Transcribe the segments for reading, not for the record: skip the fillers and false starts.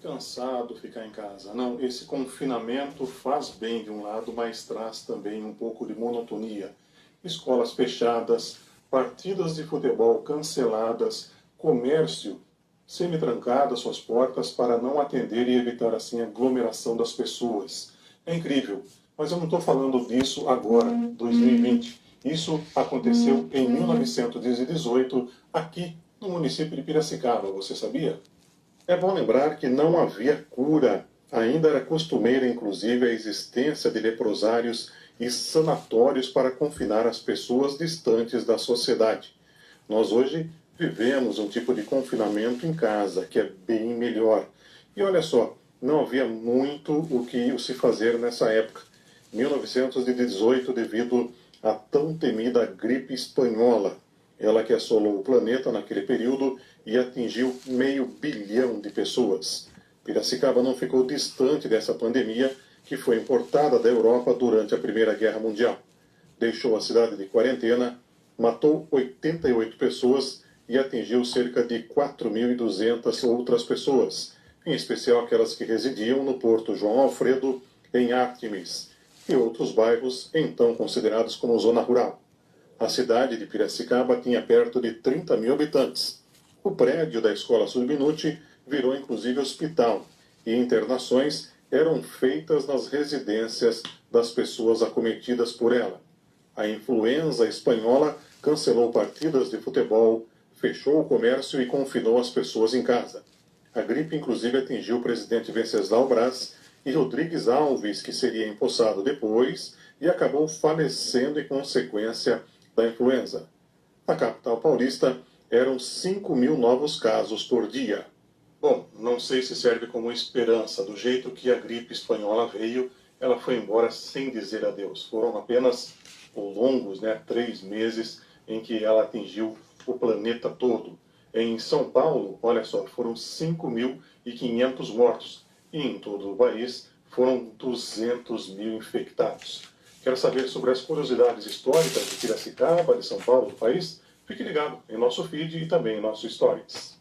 cansado ficar em casa. Não, esse confinamento faz bem de um lado, mas traz também um pouco de monotonia. Escolas fechadas, partidas de futebol canceladas, comércio semi-trancado suas portas para não atender e evitar assim a aglomeração das pessoas. É incrível, mas eu não estou falando disso agora, 2020. Isso aconteceu em 1918, aqui no município de Piracicaba, você sabia? É bom lembrar que não havia cura. Ainda era costumeira, inclusive, a existência de leprosários e sanatórios para confinar as pessoas distantes da sociedade. Nós hoje vivemos um tipo de confinamento em casa, que é bem melhor. E olha só, não havia muito o que se fazer nessa época. 1918, devido à tão temida gripe espanhola. Ela que assolou o planeta naquele período e atingiu 500 milhões de pessoas. Piracicaba não ficou distante dessa pandemia que foi importada da Europa durante a Primeira Guerra Mundial. Deixou a cidade de quarentena, matou 88 pessoas e atingiu cerca de 4.200 outras pessoas, em especial aquelas que residiam no Porto João Alfredo, em Artemis, e outros bairros então considerados como zona rural. A cidade de Piracicaba tinha perto de 30 mil habitantes. O prédio da escola Subminute virou inclusive hospital, e internações eram feitas nas residências das pessoas acometidas por ela. A influenza espanhola cancelou partidas de futebol, fechou o comércio e confinou as pessoas em casa. A gripe inclusive atingiu o presidente Venceslau Braz e Rodrigues Alves, que seria empossado depois e acabou falecendo em consequência da influenza. Na capital paulista, eram 5.000 novos casos por dia. Bom, não sei se serve como esperança. Do jeito que a gripe espanhola veio, ela foi embora sem dizer adeus. Foram apenas longos, 3 meses em que ela atingiu o planeta todo. Em São Paulo, olha só, foram 5.500 mortos. E em todo o país foram 200 mil infectados. Quer saber sobre as curiosidades históricas de Piracicaba, de São Paulo, do país? Fique ligado em nosso feed e também em nosso Stories.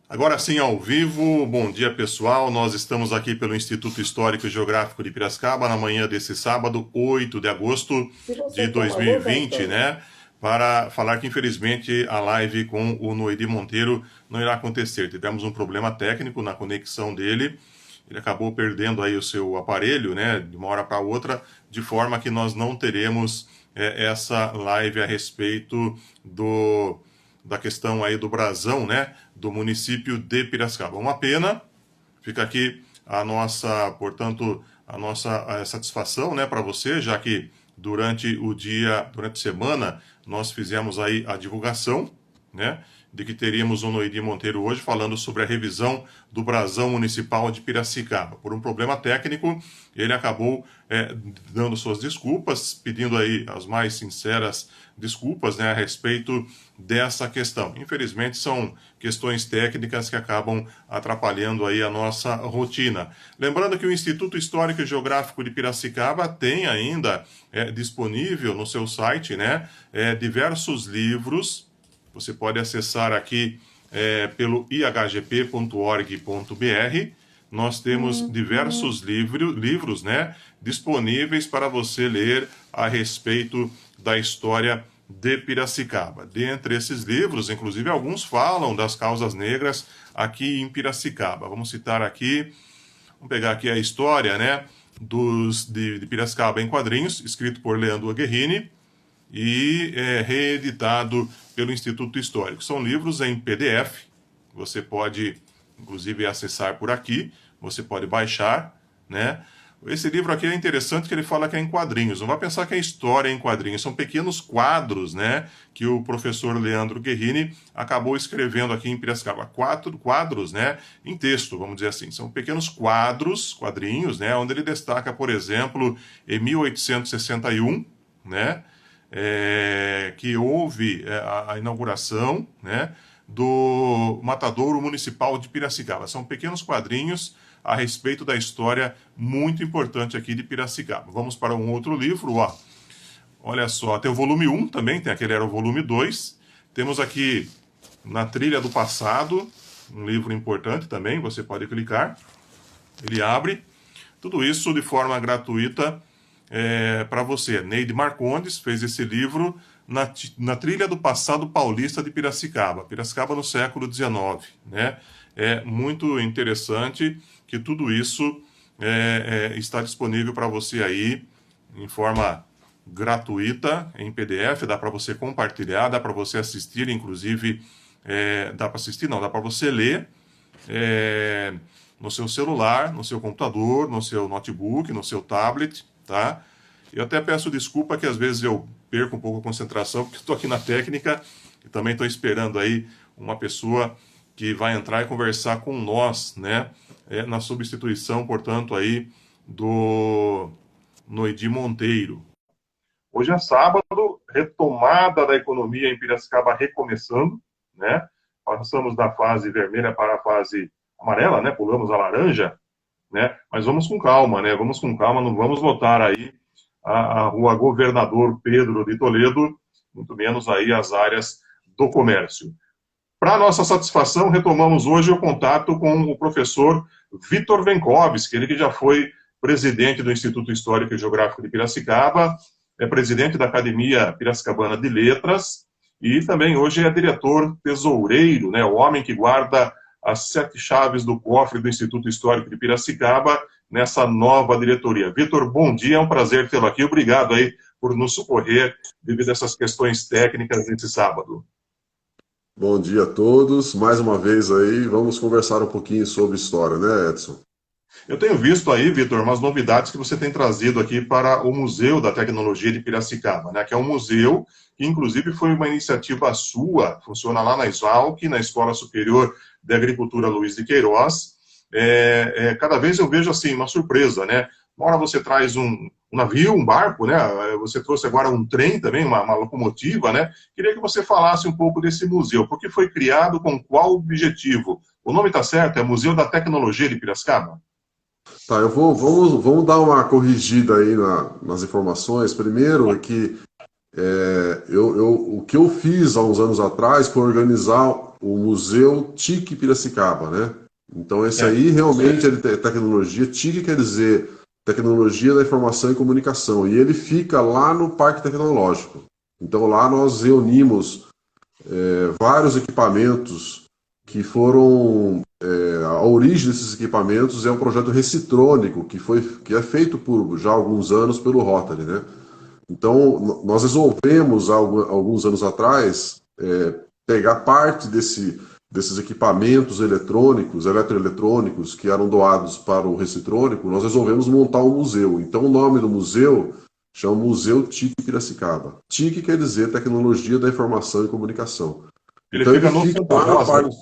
Agora sim, ao vivo, bom dia pessoal, nós estamos aqui pelo Instituto Histórico e Geográfico de Piracicaba, na manhã desse sábado, 8 de agosto de 2020, né? Para falar que infelizmente a live com o Noedi Monteiro não irá acontecer. Tivemos um problema técnico na conexão dele, ele acabou perdendo aí o seu aparelho, né, de uma hora para outra, de forma que nós não teremos essa live a respeito da questão aí do brasão, né, do município de Piracicaba. Uma pena, fica aqui a nossa, portanto, a nossa satisfação, né, para você, já que durante a semana, nós fizemos aí a divulgação, né, de que teríamos o Noedi Monteiro hoje falando sobre a revisão do brasão municipal de Piracicaba. Por um problema técnico, ele acabou dando suas desculpas, pedindo aí as mais sinceras desculpas, né, a respeito dessa questão. Infelizmente, são questões técnicas que acabam atrapalhando aí a nossa rotina. Lembrando que o Instituto Histórico e Geográfico de Piracicaba tem ainda disponível no seu site, né, diversos livros. Você pode acessar aqui pelo ihgp.org.br. Nós temos diversos livros, né, disponíveis para você ler a respeito da história de Piracicaba. Dentre esses livros, inclusive, alguns falam das causas negras aqui em Piracicaba. Vamos citar aqui, vamos pegar aqui a história, né, de Piracicaba em quadrinhos, escrito por Leandro Guerrini, e reeditado pelo Instituto Histórico. São livros em PDF, você pode, inclusive, acessar por aqui, você pode baixar, né? Esse livro aqui é interessante que ele fala que é em quadrinhos. Não vai pensar que é história em quadrinhos. São pequenos quadros, né, que o professor Leandro Guerrini acabou escrevendo aqui em Piracicaba. 4 quadros, né, em texto, vamos dizer assim. São pequenos quadrinhos, né, onde ele destaca, por exemplo, em 1861, né, que houve a inauguração, né, do Matadouro Municipal de Piracicaba. São pequenos quadrinhos a respeito da história muito importante aqui de Piracicaba. Vamos para um outro livro, ó. Olha só, tem o volume 1 também, tem aquele era o volume 2. Temos aqui Na Trilha do Passado, um livro importante também, você pode clicar, ele abre, tudo isso de forma gratuita para você. Neide Marcondes fez esse livro na trilha do passado paulista de Piracicaba, Piracicaba no século XIX, né? É muito interessante que tudo isso está disponível para você aí em forma gratuita, em PDF, dá para você compartilhar, dá para você assistir, inclusive, dá para assistir, não, dá para você ler no seu celular, no seu computador, no seu notebook, no seu tablet, tá? Eu até peço desculpa que às vezes eu perco um pouco a concentração, porque estou aqui na técnica e também estou esperando aí uma pessoa que vai entrar e conversar com nós, né? Na substituição, portanto, aí do Noidi Monteiro. Hoje é sábado, retomada da economia em Piracicaba recomeçando, né? Passamos da fase vermelha para a fase amarela, né? Pulamos a laranja, né? Mas vamos com calma, né? Vamos com calma, não vamos lotar aí a rua Governador Pedro de Toledo, muito menos aí as áreas do comércio. Para nossa satisfação, retomamos hoje o contato com o professor Vitor Venkovski, ele que já foi presidente do Instituto Histórico e Geográfico de Piracicaba, é presidente da Academia Piracicabana de Letras e também hoje é diretor tesoureiro, né, o homem que guarda as 7 chaves do cofre do Instituto Histórico de Piracicaba nessa nova diretoria. Vitor, bom dia, é um prazer tê-lo aqui. Obrigado aí por nos socorrer devido a essas questões técnicas nesse sábado. Bom dia a todos. Mais uma vez aí, vamos conversar um pouquinho sobre história, né, Edson? Eu tenho visto aí, Vitor, umas novidades que você tem trazido aqui para o Museu da Tecnologia de Piracicaba, né? Que é um museu que, inclusive, foi uma iniciativa sua, funciona lá na Exalc, na Escola Superior de Agricultura Luiz de Queiroz. Cada vez eu vejo, assim, uma surpresa, né? Uma hora você traz um navio, um barco, né? Você trouxe agora um trem também, uma locomotiva, né? Queria que você falasse um pouco desse museu, porque foi criado com qual objetivo? O nome está certo? É Museu da Tecnologia de Piracicaba? Tá, vamos dar uma corrigida aí nas informações. Primeiro é que o que eu fiz há uns anos atrás foi organizar o Museu TIC Piracicaba, né? Então esse aí realmente é de tecnologia. TIC quer dizer Tecnologia da Informação e Comunicação, e ele fica lá no Parque Tecnológico. Então lá nós reunimos vários equipamentos que foram... a origem desses equipamentos é um projeto recitrônico que é feito por já alguns anos pelo Rotary, né? Então nós resolvemos alguns anos atrás pegar parte desses equipamentos eletroeletrônicos que eram doados para o recitrônico. Nós resolvemos montar um museu. Então o nome do museu chama Museu TIC Piracicaba. TIC quer dizer Tecnologia da Informação e Comunicação. Então ele fica lá na parte...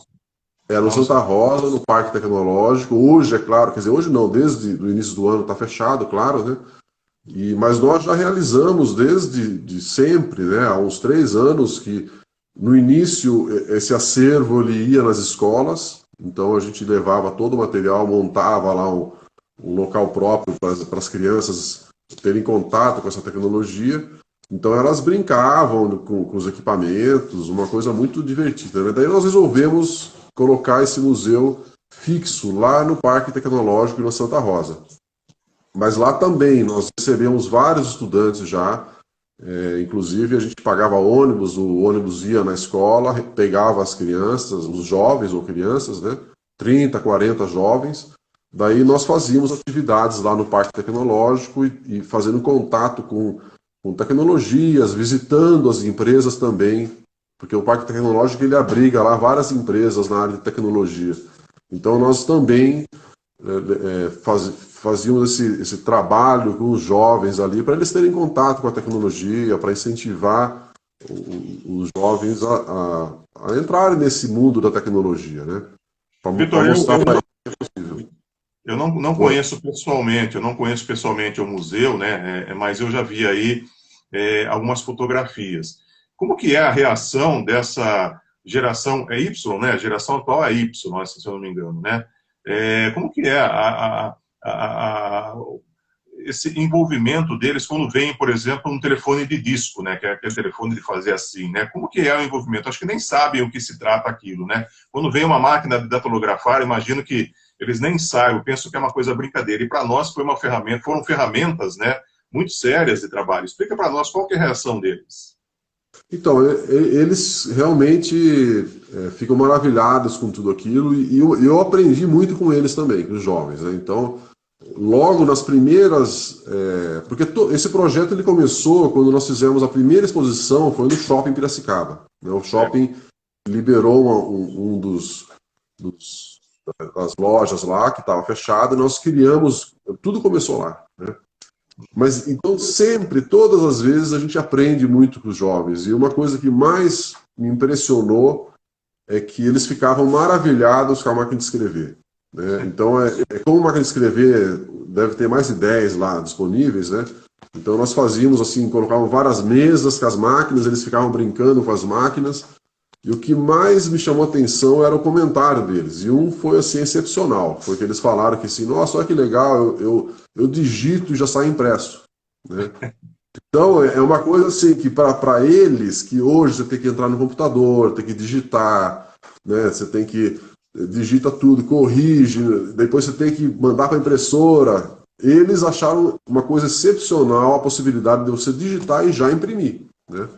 no Santa Rosa, no Parque Tecnológico. Hoje, é claro, quer dizer, hoje não, desde o início do ano está fechado, claro, né? Mas nós já realizamos desde sempre, né? Há uns 3 anos que, no início, esse acervo ele ia nas escolas, então a gente levava todo o material, montava lá um local próprio para as crianças terem contato com essa tecnologia. Então elas brincavam com os equipamentos, uma coisa muito divertida, né? Daí nós resolvemos colocar esse museu fixo lá no Parque Tecnológico na Santa Rosa. Mas lá também nós recebemos vários estudantes já, inclusive a gente pagava ônibus, o ônibus ia na escola, pegava as crianças, os jovens ou crianças, né? 30, 40 jovens. Daí nós fazíamos atividades lá no Parque Tecnológico e fazendo contato com tecnologias, visitando as empresas também, porque o Parque Tecnológico ele abriga lá várias empresas na área de tecnologia. Então nós também fazíamos esse trabalho com os jovens ali, para eles terem contato com a tecnologia, para incentivar os jovens a entrarem nesse mundo da tecnologia, né? Vitor, eu não conheço pessoalmente o museu, né? Mas eu já vi aí algumas fotografias. Como que é a reação dessa geração, Y, né? A geração atual é Y, se eu não me engano, né? Como que é esse envolvimento deles quando vem, por exemplo, um telefone de disco, né, que é aquele telefone de fazer assim, né? Como que é o envolvimento? Acho que nem sabem o que se trata aquilo, né? Quando vem uma máquina de datilografar, imagino que eles nem saibam, penso que é uma coisa brincadeira. E para nós foi uma ferramenta, foram ferramentas, né, muito sérias de trabalho. Explica para nós qual que é a reação deles. Então, eles realmente ficam maravilhados com tudo aquilo, e eu aprendi muito com eles também, com os jovens, né? Então, logo nas primeiras... porque esse projeto ele começou quando nós fizemos a primeira exposição, foi no Shopping Piracicaba, né? O shopping liberou das lojas lá, que estava fechada, e nós criamos... Tudo começou lá, né? Mas, então, sempre, todas as vezes, a gente aprende muito com os jovens. E uma coisa que mais me impressionou é que eles ficavam maravilhados com a máquina de escrever, né? Então, como a máquina de escrever deve ter mais de 10 lá disponíveis, né? Então, nós fazíamos assim, colocávamos várias mesas com as máquinas, eles ficavam brincando com as máquinas. E o que mais me chamou a atenção era o comentário deles. E um foi assim excepcional. Foi que eles falaram que assim, nossa, olha que legal, eu digito e já sai impresso, né? Então é uma coisa assim que para eles, que hoje você tem que entrar no computador, tem que digitar, né? Você tem que digita tudo, corrige, depois você tem que mandar para a impressora. Eles acharam uma coisa excepcional a possibilidade de você digitar e já imprimir, né?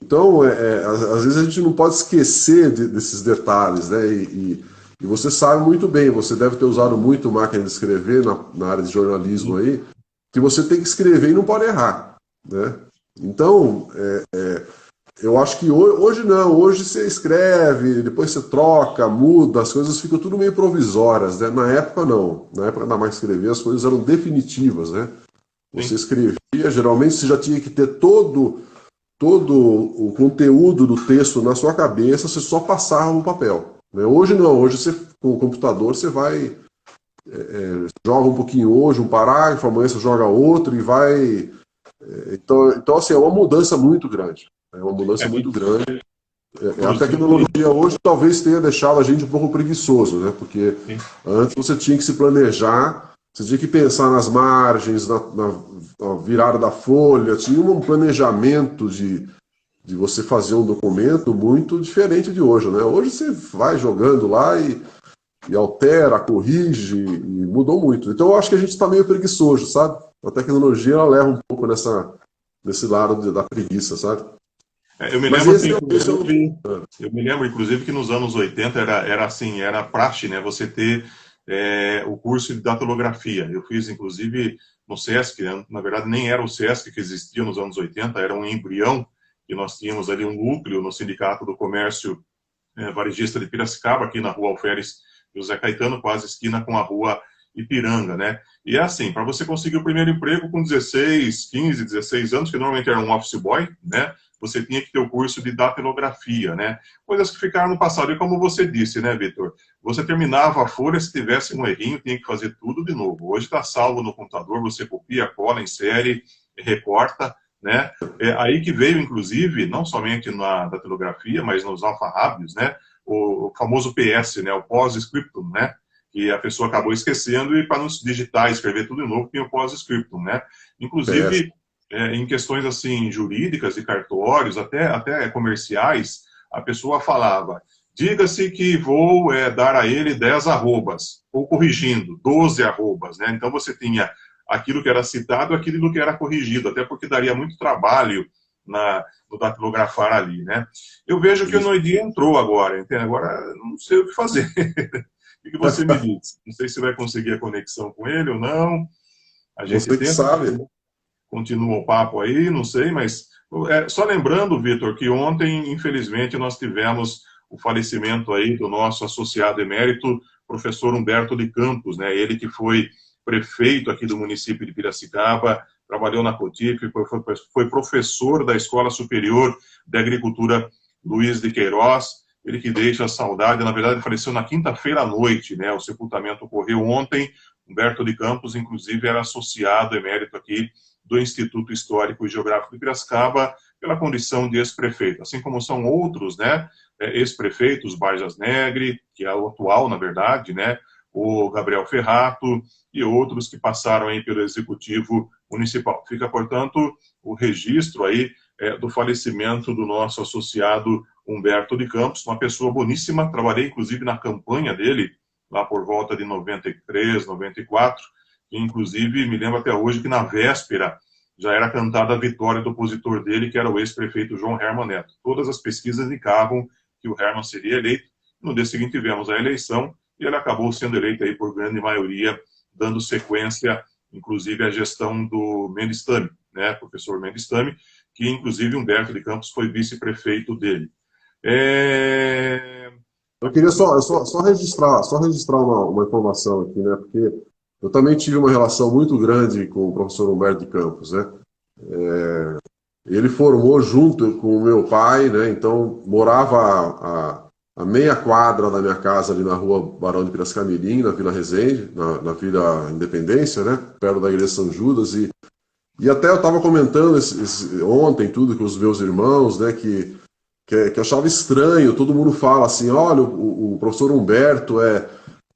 Então, às vezes a gente não pode esquecer desses detalhes, né? E você sabe muito bem, você deve ter usado muito máquina de escrever na área de jornalismo aí, que você tem que escrever e não pode errar, né? Então, eu acho que hoje não, hoje você escreve, depois você troca, muda, as coisas ficam tudo meio provisórias, né? Na época não, na época da máquina de escrever as coisas eram definitivas, né? Você escrevia, geralmente você já tinha que ter todo o conteúdo do texto na sua cabeça, você só passava no papel, né? Hoje não, hoje você, com o computador você vai, joga um pouquinho hoje, um parágrafo, amanhã você joga outro e vai... Então assim, é uma mudança muito grande. É uma mudança muito grande. A tecnologia hoje talvez tenha deixado a gente um pouco preguiçoso, né? Porque antes você tinha que se planejar, você tinha que pensar nas margens, na virada da folha, tinha um planejamento de você fazer um documento muito diferente de hoje, né? Hoje você vai jogando lá e altera, corrige, e mudou muito. Então eu acho que a gente está meio preguiçoso, sabe? A tecnologia ela leva um pouco nesse lado da preguiça, sabe? Eu me lembro, inclusive, que nos anos 80 era assim, era praxe, né? Você ter o curso de datilografia. Eu fiz, inclusive, no SESC, né? Na verdade, nem era o SESC que existia nos anos 80, era um embrião, que nós tínhamos ali um núcleo no Sindicato do Comércio Varejista de Piracicaba, aqui na Rua Alferes José Caetano, quase esquina com a Rua Ipiranga, né? E é assim, para você conseguir o primeiro emprego com 16, 15, 16 anos, que normalmente era um office boy, né? Você tinha que ter o curso de datilografia, né? Coisas que ficaram no passado. E como você disse, né, Vitor? Você terminava a folha, se tivesse um errinho, tinha que fazer tudo de novo. Hoje está salvo no computador, você copia, cola, insere, recorta, né? É aí que veio, inclusive, não somente na datilografia, mas nos alfarrábios, né? O famoso PS, né? O pós-scriptum, né? Que a pessoa acabou esquecendo e para não digitar e escrever tudo de novo, tinha o pós-scriptum, né? Inclusive... em questões assim jurídicas e cartórios, até comerciais, a pessoa falava, diga-se que vou dar a ele 10 arrobas, ou corrigindo, 12 arrobas, né? Então você tinha aquilo que era citado, aquilo que era corrigido, até porque daria muito trabalho no datilografar ali, né? Eu vejo que o Noidi entrou agora, entende? Agora não sei o que fazer. O que você me diz? Não sei se vai conseguir a conexão com ele ou não. A gente você que sabe. Continua o papo aí, não sei, mas só lembrando, Vitor, que ontem, infelizmente, nós tivemos o falecimento aí do nosso associado emérito, professor Humberto de Campos, né? Ele que foi prefeito aqui do município de Piracicaba, trabalhou na Cotif, foi professor da Escola Superior de Agricultura Luiz de Queiroz, ele que deixa saudade, na verdade faleceu na quinta-feira à noite, né? O sepultamento ocorreu ontem. Humberto de Campos, inclusive, era associado emérito aqui do Instituto Histórico e Geográfico de Piracicaba, pela condição de ex-prefeito, assim como são outros, né, ex-prefeitos, Barjas Negre, que é o atual, na verdade, né, o Gabriel Ferrato e outros que passaram aí pelo Executivo Municipal. Fica, portanto, o registro aí do falecimento do nosso associado Humberto de Campos, uma pessoa boníssima. Trabalhei, inclusive, na campanha dele, lá por volta de 93, 94, e, inclusive, me lembro até hoje que na véspera já era cantada a vitória do opositor dele, que era o ex-prefeito João Herman Neto. Todas as pesquisas indicavam que o Herman seria eleito. No dia seguinte tivemos a eleição e ele acabou sendo eleito aí por grande maioria, dando sequência, inclusive, à gestão do Mendes Tame, né, professor Mendes Tame, que, inclusive, Humberto de Campos foi vice-prefeito dele. Eu queria só registrar uma informação aqui, né? Porque eu também tive uma relação muito grande com o professor Humberto de Campos, né? Ele formou junto com o meu pai, né? Então morava a meia quadra da minha casa ali na rua Barão de Piracicamirim, na Vila Resende, na Vila Independência, né? Perto da Igreja São Judas. E até eu estava comentando ontem tudo com os meus irmãos, né? Que eu achava estranho, todo mundo fala assim, olha, o professor Humberto é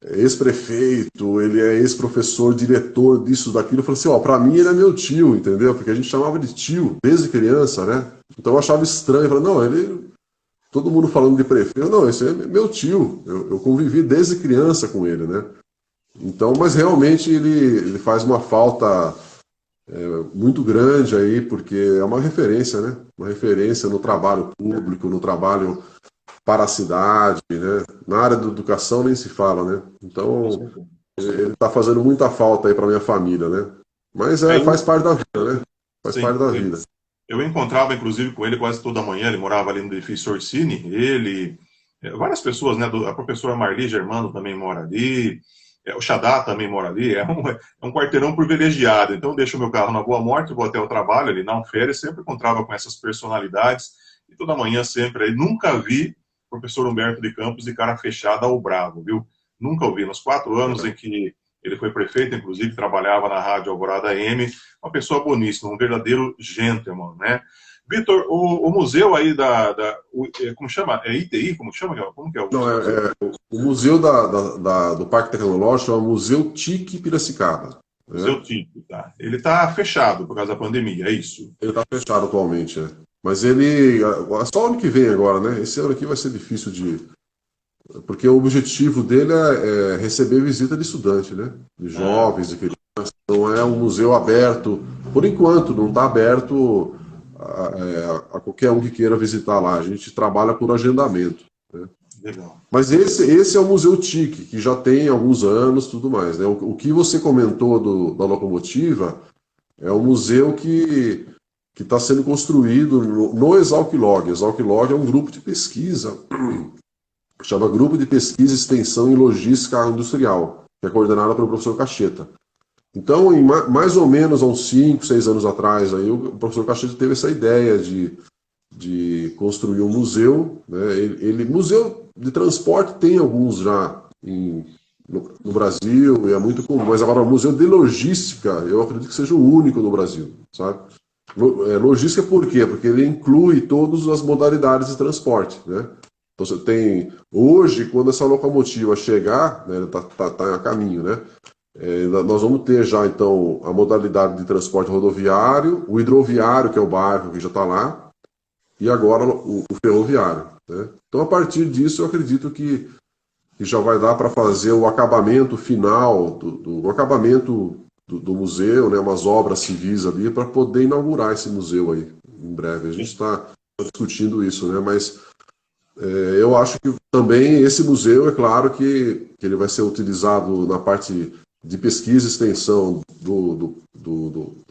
ex-prefeito, ele é ex-professor, diretor disso, daquilo. Eu falei assim, ó, pra mim ele é meu tio, entendeu? Porque a gente chamava de tio desde criança, né? Então eu achava estranho, eu falei, não, todo mundo falando de prefeito, não, esse é meu tio, eu convivi desde criança com ele, né? Então, mas realmente ele faz uma falta muito grande aí, porque é uma referência, né? Uma referência no trabalho público, no trabalho para a cidade, né? Na área da educação nem se fala, né? Então, ele está fazendo muita falta aí para minha família, né? Mas faz parte da vida, né? Faz parte da vida. Eu encontrava, inclusive, com ele quase toda manhã, ele morava ali no edifício Orsini, várias pessoas, né? A professora Marli Germano também mora ali, o Xadá também mora ali, é um quarteirão privilegiado. Então, eu deixo o meu carro na Boa Morte, vou até o trabalho ali na Alféria, sempre encontrava com essas personalidades, e toda manhã sempre aí. Nunca vi o professor Humberto de Campos de cara fechada ou bravo, viu? Nunca ouvi. Nos 4 anos em que ele foi prefeito, inclusive, trabalhava na Rádio Alvorada M, uma pessoa boníssima, um verdadeiro gentleman, né? Vitor, o museu aí como chama? É ITI? Como chama? Como que é o museu? Não, o museu do Parque Tecnológico é o Museu TIC Piracicaba. Museu TIC, tá. Ele está fechado por causa da pandemia, é isso? Ele está fechado atualmente, é. Mas ele, só ano que vem agora, né? Esse ano aqui vai ser difícil porque o objetivo dele é receber visita de estudante, né? De jovens, de crianças. Não é um museu aberto, por enquanto, não está aberto a qualquer um que queira visitar lá. A gente trabalha por agendamento, né? Legal. Mas esse é o Museu TIC, que já tem alguns anos, tudo mais, né? O que você comentou da locomotiva é um museu que está sendo construído no Exalc-Log. Exalc-Log é um grupo de pesquisa, que chama Grupo de Pesquisa, Extensão e Logística Industrial, que é coordenada pelo professor Cacheta. Então, mais ou menos há uns 5, 6 anos atrás, aí, o professor Cacheta teve essa ideia de construir um museu, né? Museu de transporte tem alguns já no Brasil, e é muito comum, mas agora o museu de logística, eu acredito que seja o único no Brasil, sabe? Logística por quê? Porque ele inclui todas as modalidades de transporte, né? Então você tem, hoje, quando essa locomotiva chegar, né, tá a caminho, né? Nós vamos ter já, então, a modalidade de transporte rodoviário, o hidroviário, que é o barco que já está lá, e agora o ferroviário, né? Então, a partir disso, eu acredito que já vai dar para fazer o acabamento final, o acabamento do museu, né, umas obras civis ali, para poder inaugurar esse museu aí, em breve. A gente está discutindo isso, né? Mas eu acho que também esse museu, é claro que ele vai ser utilizado na parte de pesquisa e extensão do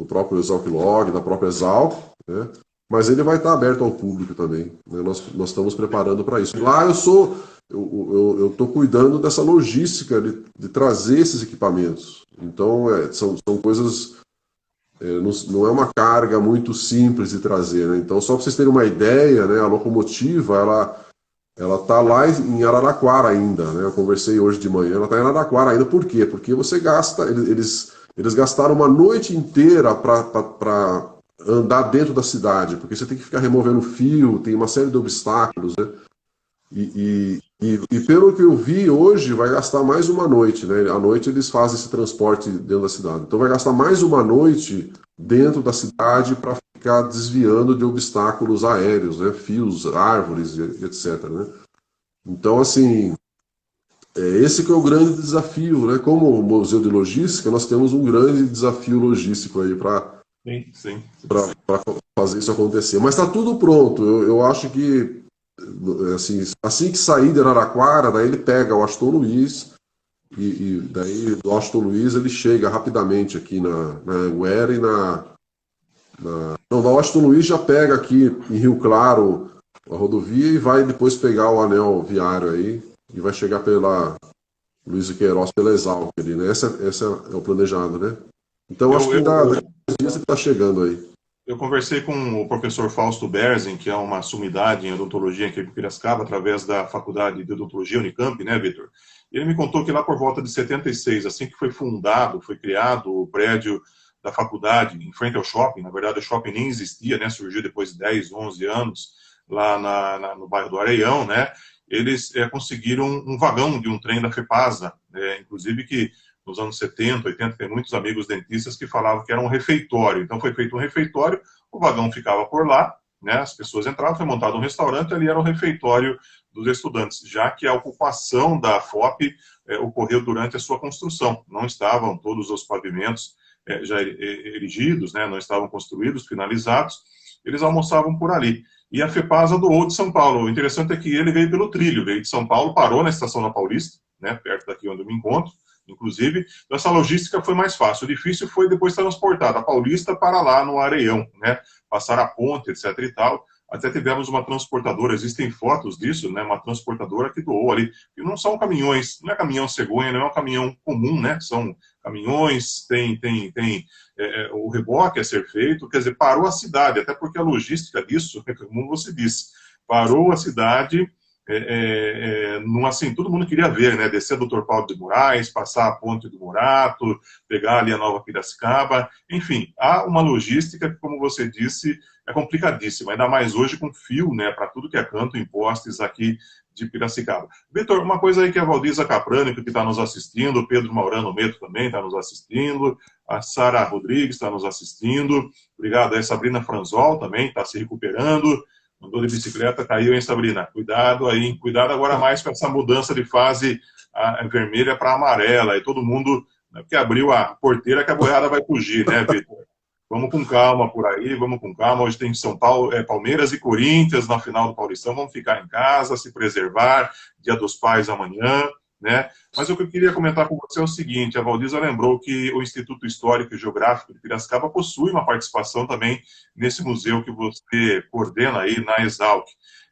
próprio Exalc-Log, da própria Exalc, né? Mas ele vai estar aberto ao público também, né? Nós estamos preparando para isso. Lá eu estou cuidando dessa logística de trazer esses equipamentos. Então, são coisas... não é uma carga muito simples de trazer, né? Então, só para vocês terem uma ideia, né, a locomotiva, ela está lá em Araraquara ainda, né? Eu conversei hoje de manhã, ela está em Araraquara ainda. Por quê? Porque você gasta... Eles gastaram uma noite inteira para andar dentro da cidade, porque você tem que ficar removendo fio, tem uma série de obstáculos, né? E E pelo que eu vi, hoje vai gastar mais uma noite, né? À noite eles fazem esse transporte dentro da cidade. Então vai gastar mais uma noite dentro da cidade para ficar desviando de obstáculos aéreos, né? Fios, árvores, etc, né? Então, assim, esse que é o grande desafio, né? Como museu de logística, nós temos um grande desafio logístico aí para Sim, sim. fazer isso acontecer. Mas está tudo pronto. Eu acho que assim que sair de Araraquara, daí ele pega o Astor Luiz e daí do Astor Luiz ele chega rapidamente aqui na Anguera e não, da Astor Luiz já pega aqui em Rio Claro a rodovia e vai depois pegar o anel viário aí e vai chegar pela Luiz de Queiroz, pela Exalc ali, né? Esse é o planejado, né? Então acho Eu, que eu, daqui a dias ele está chegando aí. Eu conversei com o professor Fausto Berzin, que é uma sumidade em odontologia aqui em Piracicaba, através da Faculdade de Odontologia Unicamp, né, Vitor? Ele me contou que lá por volta de 76, assim que foi fundado, foi criado o prédio da faculdade, em frente ao shopping, na verdade o shopping nem existia, né, surgiu depois de 10, 11 anos, lá no bairro do Areião, né, eles conseguiram um vagão de um trem da FEPASA, inclusive que nos anos 70, 80, tem muitos amigos dentistas que falavam que era um refeitório. Então foi feito um refeitório, o vagão ficava por lá, né, as pessoas entravam, foi montado um restaurante, ali era o refeitório dos estudantes, já que a ocupação da FOP ocorreu durante a sua construção. Não estavam todos os pavimentos já erigidos, né, não estavam construídos, finalizados, eles almoçavam por ali. E a FEPASA doou de São Paulo. O interessante é que ele veio pelo trilho, veio de São Paulo, parou na estação da Paulista, né, perto daqui onde eu me encontro, inclusive, essa logística foi mais fácil. O difícil foi depois transportar da Paulista para lá no Areião, né? Passar a ponte, etc e tal. Até tivemos uma transportadora, existem fotos disso, né? Uma transportadora que doou ali. E não são caminhões, não é caminhão cegonha, não é um caminhão comum, né? São caminhões, tem o reboque a ser feito, quer dizer, parou a cidade, até porque a logística disso, como você disse, parou a cidade. Assim, todo mundo queria ver, né? Descer do Dr. Paulo de Moraes, passar a ponte do Murato, pegar ali a Nova Piracicaba, enfim, há uma logística que, como você disse, é complicadíssima, ainda mais hoje com fio, né? Para tudo que é canto, em postes aqui de Piracicaba. Vitor, uma coisa aí que a Valdiza Caprânico, que está nos assistindo, o Pedro Maurano Meto também está nos assistindo, a Sara Rodrigues está nos assistindo, obrigado aí, Sabrina Franzol também está se recuperando. Andou de bicicleta, caiu, hein, Sabrina? Cuidado aí, hein? Cuidado agora mais com essa mudança de fase vermelha para amarela. E todo mundo, né, que abriu a porteira, que a boiada vai fugir, né, Vitor? Vamos com calma por aí, vamos com calma. Hoje tem São Paulo, Palmeiras e Corinthians na final do Paulistão. Vamos ficar em casa, se preservar. Dia dos Pais amanhã, né? Mas o que eu queria comentar com você é o seguinte: a Valdiza lembrou que o Instituto Histórico e Geográfico de Piracicaba possui uma participação também nesse museu que você coordena aí na Exalc.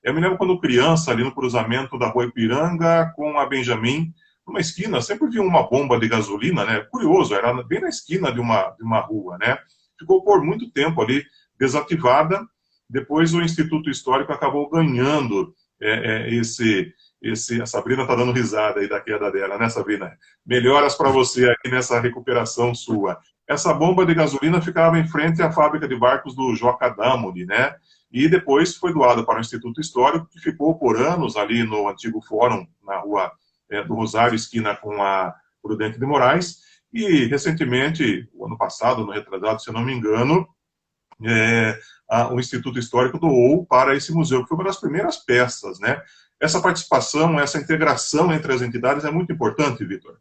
Eu me lembro quando criança, ali no cruzamento da Rua Ipiranga com a Benjamin, numa esquina, sempre vi uma bomba de gasolina, né? Curioso, era bem na esquina de uma rua, né? Ficou por muito tempo ali desativada. Depois o Instituto Histórico acabou ganhando a Sabrina está dando risada aí da queda dela, né, Sabrina? Melhoras para você aqui nessa recuperação sua. Essa bomba de gasolina ficava em frente à fábrica de barcos do Joca Damoli, né? E depois foi doada para o Instituto Histórico, que ficou por anos ali no antigo fórum, na rua do Rosário, esquina com a Prudente de Moraes. E recentemente, o ano passado, no retrasado, se eu não me engano, o Instituto Histórico doou para esse museu, que foi uma das primeiras peças, né? Essa participação, essa integração entre as entidades é muito importante, Vitor.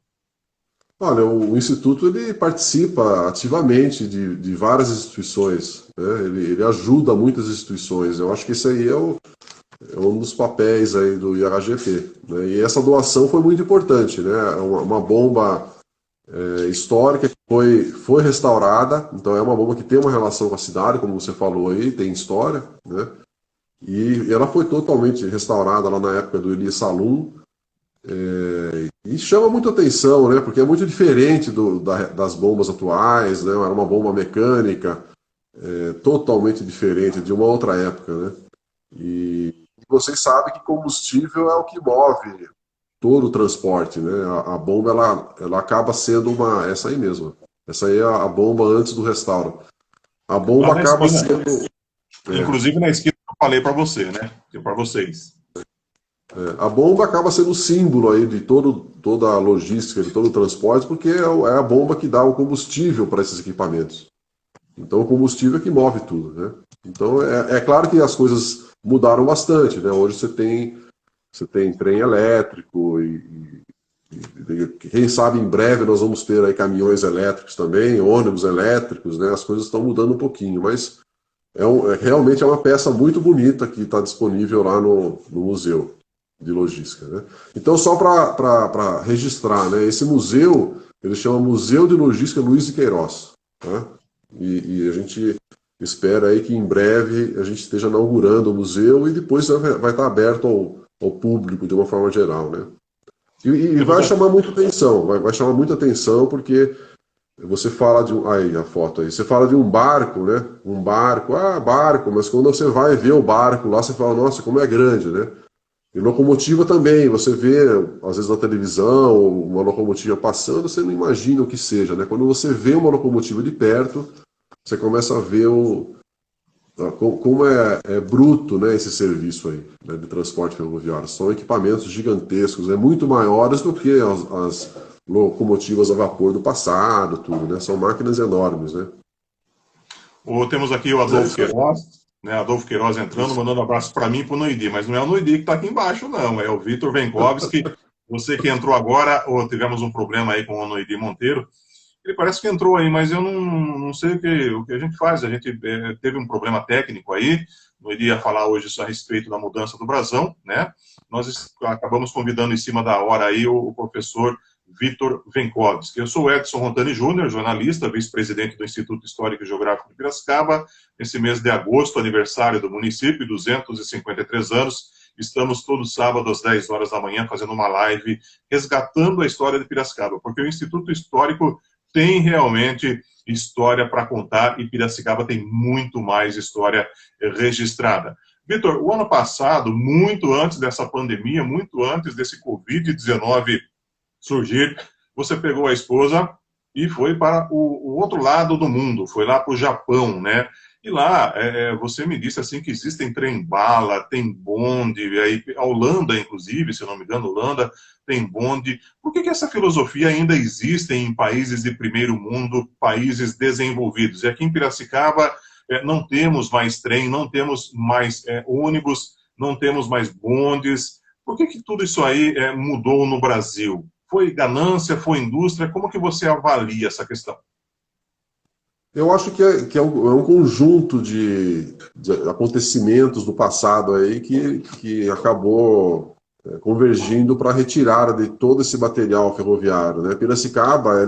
Olha, o Instituto ele participa ativamente de várias instituições, né? Ele ajuda muitas instituições. Eu acho que esse aí é um dos papéis aí do IHGP, né? E essa doação foi muito importante, né? Uma bomba histórica que foi restaurada, então é uma bomba que tem uma relação com a cidade, como você falou aí, tem história, né? E ela foi totalmente restaurada lá na época do Elie Salum, e chama muita atenção, né? Porque é muito diferente das bombas atuais, né? Era uma bomba mecânica, totalmente diferente de uma outra época, né? E vocês sabem que combustível é o que move todo o transporte, né? A bomba ela acaba sendo essa aí mesmo. Essa aí é a bomba antes do restauro. A bomba acaba sendo. Inclusive na esquina eu falei para você, né? Para vocês. A bomba acaba sendo o símbolo aí de toda a logística, de todo o transporte, porque é a bomba que dá o combustível para esses equipamentos. Então o combustível é que move tudo, né? Então é claro que as coisas mudaram bastante, né? Hoje você tem trem elétrico quem sabe em breve nós vamos ter aí caminhões elétricos também, ônibus elétricos, né? As coisas estão mudando um pouquinho, mas realmente é uma peça muito bonita que está disponível lá no Museu de Logística, né? Então, só para registrar, né? Esse museu, ele chama Museu de Logística Luiz de Queiroz, tá? E a gente espera aí que em breve a gente esteja inaugurando o museu e depois vai estar aberto ao público de uma forma geral, né? E vai chamar muita atenção, vai chamar muita atenção porque você fala de aí a foto aí, você fala de um barco, né? Um barco, barco, mas quando você vai ver o barco lá, você fala, nossa, como é grande, né? E locomotiva também, você vê, às vezes na televisão, uma locomotiva passando, você não imagina o que seja, né? Quando você vê uma locomotiva de perto, você começa a ver como é bruto, né, esse serviço aí, né, de transporte ferroviário. São equipamentos gigantescos, muito maiores do que as locomotivas a vapor do passado, tudo, né? São máquinas enormes, né? Temos aqui o Adolfo Queiroz, né? Adolfo Queiroz entrando, mandando um abraço para mim e para o Noidi, mas não é o Noidi que está aqui embaixo, não, é o Vitor Venkovski. Você que entrou agora, ou tivemos um problema aí com o Noidi Monteiro, ele parece que entrou aí, mas eu não sei o que a gente faz. A gente teve um problema técnico aí, não iria falar hoje só a respeito da mudança do brasão, né? Nós acabamos convidando em cima da hora aí o professor Vitor Venkovski. Eu sou Edson Rontani Júnior, jornalista, vice-presidente do Instituto Histórico e Geográfico de Piracicaba. Nesse mês de agosto, aniversário do município, 253 anos, estamos todo sábado às 10 horas da manhã fazendo uma live resgatando a história de Piracicaba, porque o Instituto Histórico tem realmente história para contar e Piracicaba tem muito mais história registrada. Vitor, o ano passado, muito antes dessa pandemia, muito antes desse Covid-19 surgir, você pegou a esposa e foi para o outro lado do mundo, foi lá para o Japão, né? E lá, você me disse assim que existem trem-bala, tem bonde, aí, a Holanda, inclusive, se eu não me engano, Holanda tem bonde. Por que essa filosofia ainda existe em países de primeiro mundo, países desenvolvidos? E aqui em Piracicaba não temos mais trem, não temos mais ônibus, não temos mais bondes. Por que tudo isso aí mudou no Brasil? Foi ganância, foi indústria? Como que você avalia essa questão? Eu acho que é um conjunto de acontecimentos do passado aí que acabou convergindo para a retirada de todo esse material ferroviário, né? Piracicaba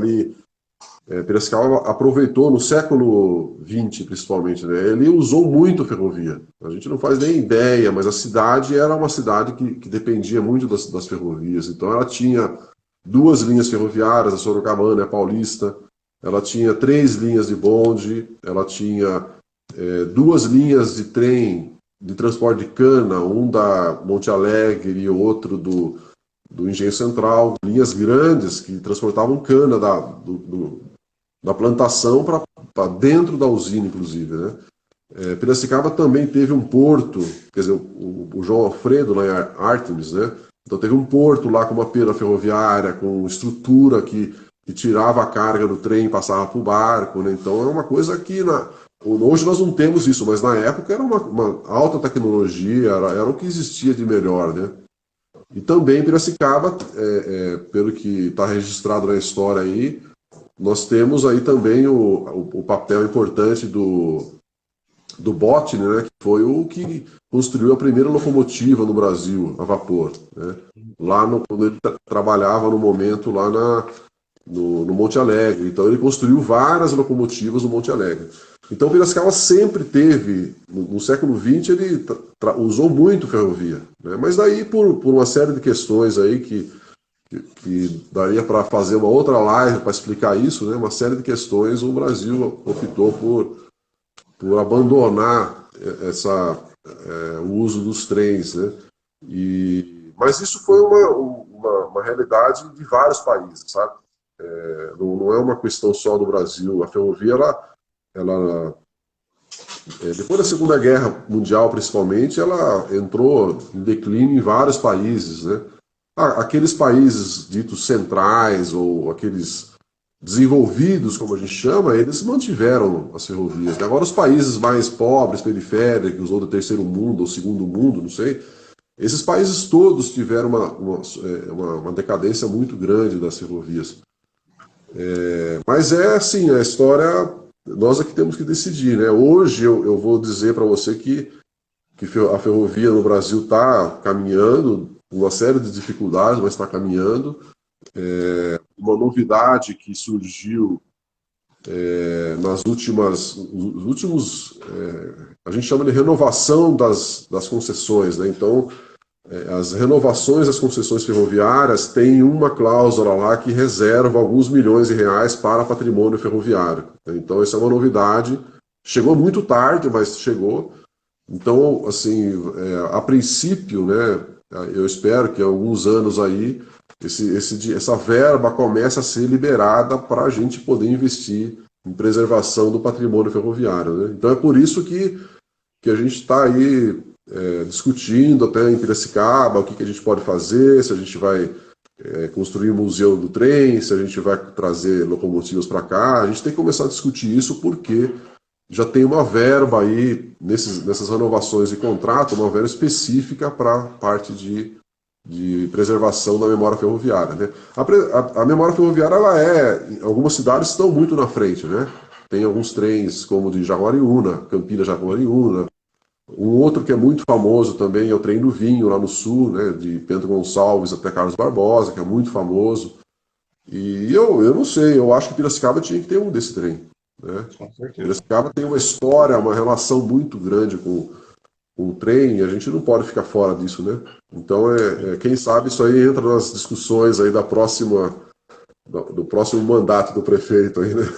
aproveitou no século XX, principalmente, né? Ele usou muito ferrovia. A gente não faz nem ideia, mas a cidade era uma cidade que dependia muito das ferrovias. Então ela tinha 2 linhas ferroviárias, a Sorocabana e a Paulista. Ela tinha 3 linhas de bonde, ela tinha 2 linhas de trem de transporte de cana, um da Monte Alegre e o outro do Engenho Central, linhas grandes que transportavam cana da plantação para dentro da usina, inclusive, né? Piracicaba também teve um porto, quer dizer, o João Alfredo, lá em Artemis, né? Então teve um porto lá com uma pera ferroviária, com estrutura que tirava a carga do trem e passava para o barco, né? Então é uma coisa que hoje nós não temos isso, mas na época era uma alta tecnologia, era o que existia de melhor, né? E também Piracicaba, pelo que está registrado na história aí, nós temos aí também o papel importante do Bottin, né, que foi o que construiu a primeira locomotiva no Brasil, a vapor, né? Lá quando ele trabalhava no momento lá no Monte Alegre. Então ele construiu várias locomotivas no Monte Alegre. Então Piracicaba sempre teve, no século XX, ele usou muito ferrovia, né? Mas daí por uma série de questões aí que daria para fazer uma outra live para explicar isso, né? Uma série de questões, o Brasil optou por abandonar o uso dos trens, né? Mas isso foi uma realidade de vários países, sabe? Não é uma questão só do Brasil. A ferrovia ela depois da Segunda Guerra Mundial, principalmente, ela entrou em declínio em vários países, né? Aqueles países ditos centrais ou aqueles desenvolvidos, como a gente chama, eles mantiveram as ferrovias, né? Agora, os países mais pobres, periféricos, ou do terceiro mundo, ou segundo mundo, não sei, esses países todos tiveram uma decadência muito grande das ferrovias. Mas é assim, a história, nós é que temos que decidir, né? Hoje eu vou dizer para você que a ferrovia no Brasil está caminhando, uma série de dificuldades, mas está caminhando. Uma novidade que surgiu nos últimos, a gente chama de renovação das concessões, né? Então, as renovações das concessões ferroviárias têm uma cláusula lá que reserva alguns milhões de reais para patrimônio ferroviário. Então, essa é uma novidade. Chegou muito tarde, mas chegou. Então, assim, a princípio, né, eu espero que em alguns anos aí essa verba comece a ser liberada para a gente poder investir em preservação do patrimônio ferroviário, né? Então é por isso que a gente está aí discutindo até em Piracicaba o que a gente pode fazer, se a gente vai construir um museu do trem, se a gente vai trazer locomotivas para cá. A gente tem que começar a discutir isso porque já tem uma verba aí, nessas renovações de contrato, uma verba específica para a parte de preservação da memória ferroviária, né? A memória ferroviária, em algumas cidades estão muito na frente, né? Tem alguns trens como o de Jaguariúna, Campinas-Jaguariúna. Um outro que é muito famoso também é o trem do Vinho, lá no sul, né? De Bento Gonçalves até Carlos Barbosa, que é muito famoso. E eu não sei, eu acho que Piracicaba tinha que ter um desse trem, né? Com certeza. Piracicaba tem uma história, uma relação muito grande com o trem, e a gente não pode ficar fora disso, né? Então, quem sabe isso aí entra nas discussões aí do próximo mandato do prefeito aí, né?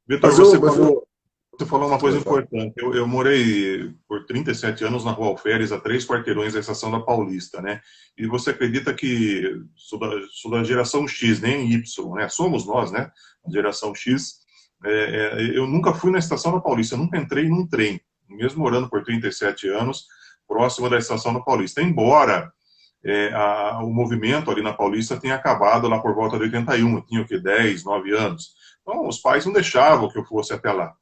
Vitor, você falou uma coisa Vai falar. importante. Eu morei por 37 anos na Rua Alferes, a 3 quarteirões da Estação da Paulista, né? E você acredita que sou da geração X, nem Y, né? Somos nós, né? A geração X. Eu nunca fui na Estação da Paulista, eu nunca entrei num trem, mesmo morando por 37 anos, próximo da Estação da Paulista. Embora o movimento ali na Paulista tenha acabado lá por volta de 81, eu tinha o quê? 10, 9 anos. Então, os pais não deixavam que eu fosse até lá.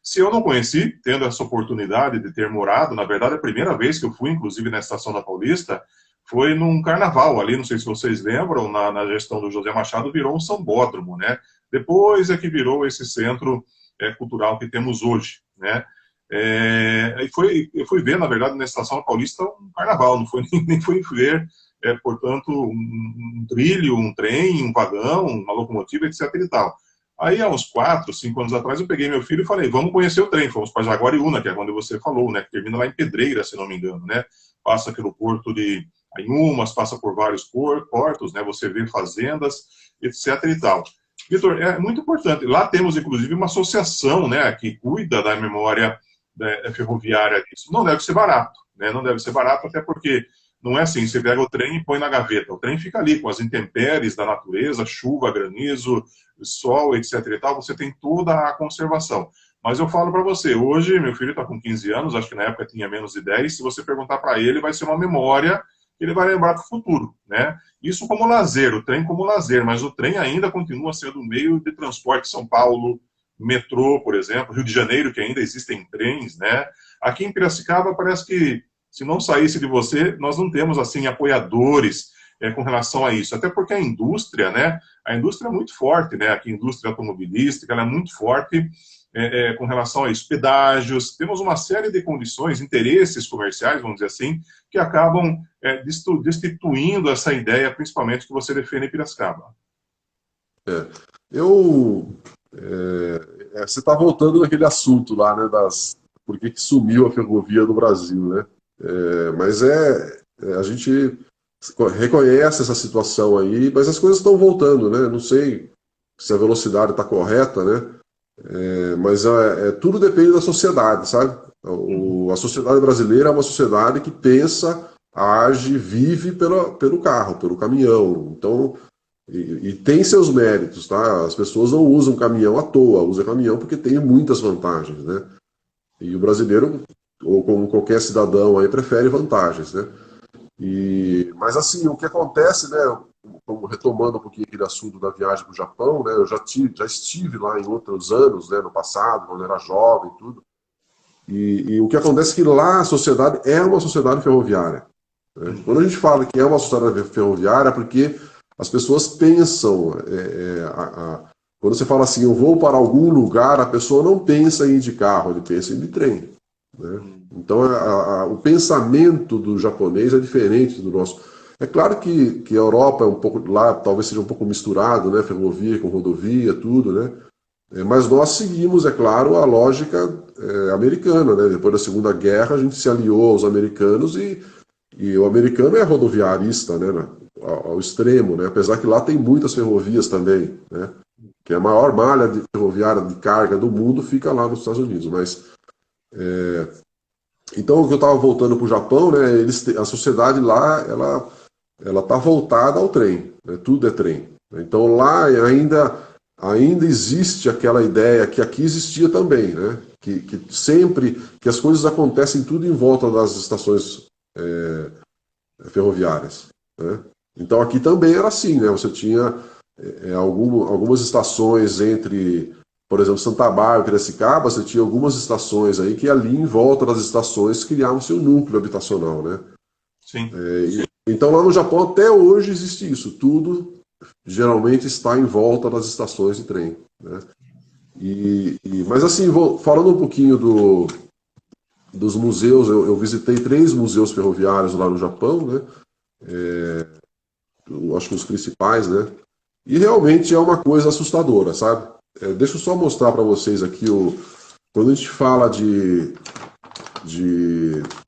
Se eu não conheci, tendo essa oportunidade de ter morado, na verdade, a primeira vez que eu fui, inclusive, na Estação da Paulista, foi num carnaval ali, não sei se vocês lembram, na gestão do José Machado, virou um sambódromo, né? Depois é que virou esse centro cultural que temos hoje, né? Eu fui ver, na verdade, na Estação da Paulista um carnaval, não foi, nem fui ver, portanto, um trilho, um trem, um vagão, uma locomotiva, etc. e tal. Aí, há uns 4, 5 anos atrás, eu peguei meu filho e falei, vamos conhecer o trem. Fomos para Jaguariúna, que é onde você falou, né? Que termina lá em Pedreira, se não me engano, né? Passa pelo porto de Anhumas, passa por vários portos, né? Você vê fazendas, etc. e tal. Vitor, é muito importante. Lá temos, inclusive, uma associação, né? Que cuida da memória ferroviária disso. Não deve ser barato, né? Não deve ser barato, até porque não é assim, você pega o trem e põe na gaveta. O trem fica ali com as intempéries da natureza, chuva, granizo, sol, etc. e tal. Você tem toda a conservação. Mas eu falo para você, hoje meu filho está com 15 anos, acho que na época tinha menos de 10. Se você perguntar para ele, vai ser uma memória que ele vai lembrar para o futuro, né? Isso como lazer, o trem como lazer, mas o trem ainda continua sendo um meio de transporte. São Paulo, metrô, por exemplo, Rio de Janeiro, que ainda existem trens, né? Aqui em Piracicaba parece que se não saísse de você, nós não temos, assim, apoiadores com relação a isso. Até porque a indústria, né? A indústria é muito forte, né? Aqui a indústria automobilística, ela é muito forte com relação a isso. Pedágios, temos uma série de condições, interesses comerciais, vamos dizer assim, que acabam destituindo essa ideia, principalmente, que você defende em Piracicaba. Você está voltando naquele assunto lá, né? Por que sumiu a ferrovia do Brasil, né? Mas a gente reconhece essa situação aí, mas as coisas estão voltando, né? Não sei se a velocidade está correta, né? Mas tudo depende da sociedade, sabe? A sociedade brasileira é uma sociedade que pensa, age, vive pelo carro, pelo caminhão. Então, e tem seus méritos, tá? As pessoas não usam caminhão à toa, usam caminhão porque tem muitas vantagens, né? E o brasileiro, ou como qualquer cidadão aí, prefere vantagens, né? Mas assim, o que acontece, né? Retomando um pouquinho aquele assunto da viagem para o Japão, né? Eu já estive lá em outros anos, né? No passado, quando eu era jovem, e tudo. E o que acontece é que lá a sociedade é uma sociedade ferroviária, né? Quando a gente fala que é uma sociedade ferroviária, é porque as pessoas pensam. Quando você fala assim, eu vou para algum lugar, a pessoa não pensa em ir de carro, ele pensa em ir de trem, né? Então, o pensamento do japonês é diferente do nosso. É claro que a Europa é um pouco, lá talvez seja um pouco misturado, né? Ferrovia com rodovia, tudo, né? Mas nós seguimos, é claro, a lógica americana, né? Depois da Segunda Guerra, a gente se aliou aos americanos e o americano é rodoviarista, né? Ao extremo, né? Apesar que lá tem muitas ferrovias também, né? Que a maior malha ferroviária de carga do mundo fica lá nos Estados Unidos. Mas então, o que eu estava voltando para o Japão, né? A sociedade lá, ela está voltada ao trem, né? Tudo é trem. Então lá ainda existe aquela ideia que aqui existia também, né? Que sempre que as coisas acontecem tudo em volta das estações ferroviárias, né? Então aqui também era assim, né? Você tinha algumas estações entre, por exemplo, Santa Bárbara e Piracicaba, você tinha algumas estações aí que ali em volta das estações criavam seu núcleo habitacional, né? Sim. Então lá no Japão até hoje existe isso, tudo geralmente está em volta das estações de trem, né? Mas assim, falando um pouquinho dos museus, eu visitei 3 museus ferroviários lá no Japão, né? Eu acho que os principais, né? E realmente é uma coisa assustadora, sabe? Deixa eu só mostrar para vocês aqui quando a gente fala de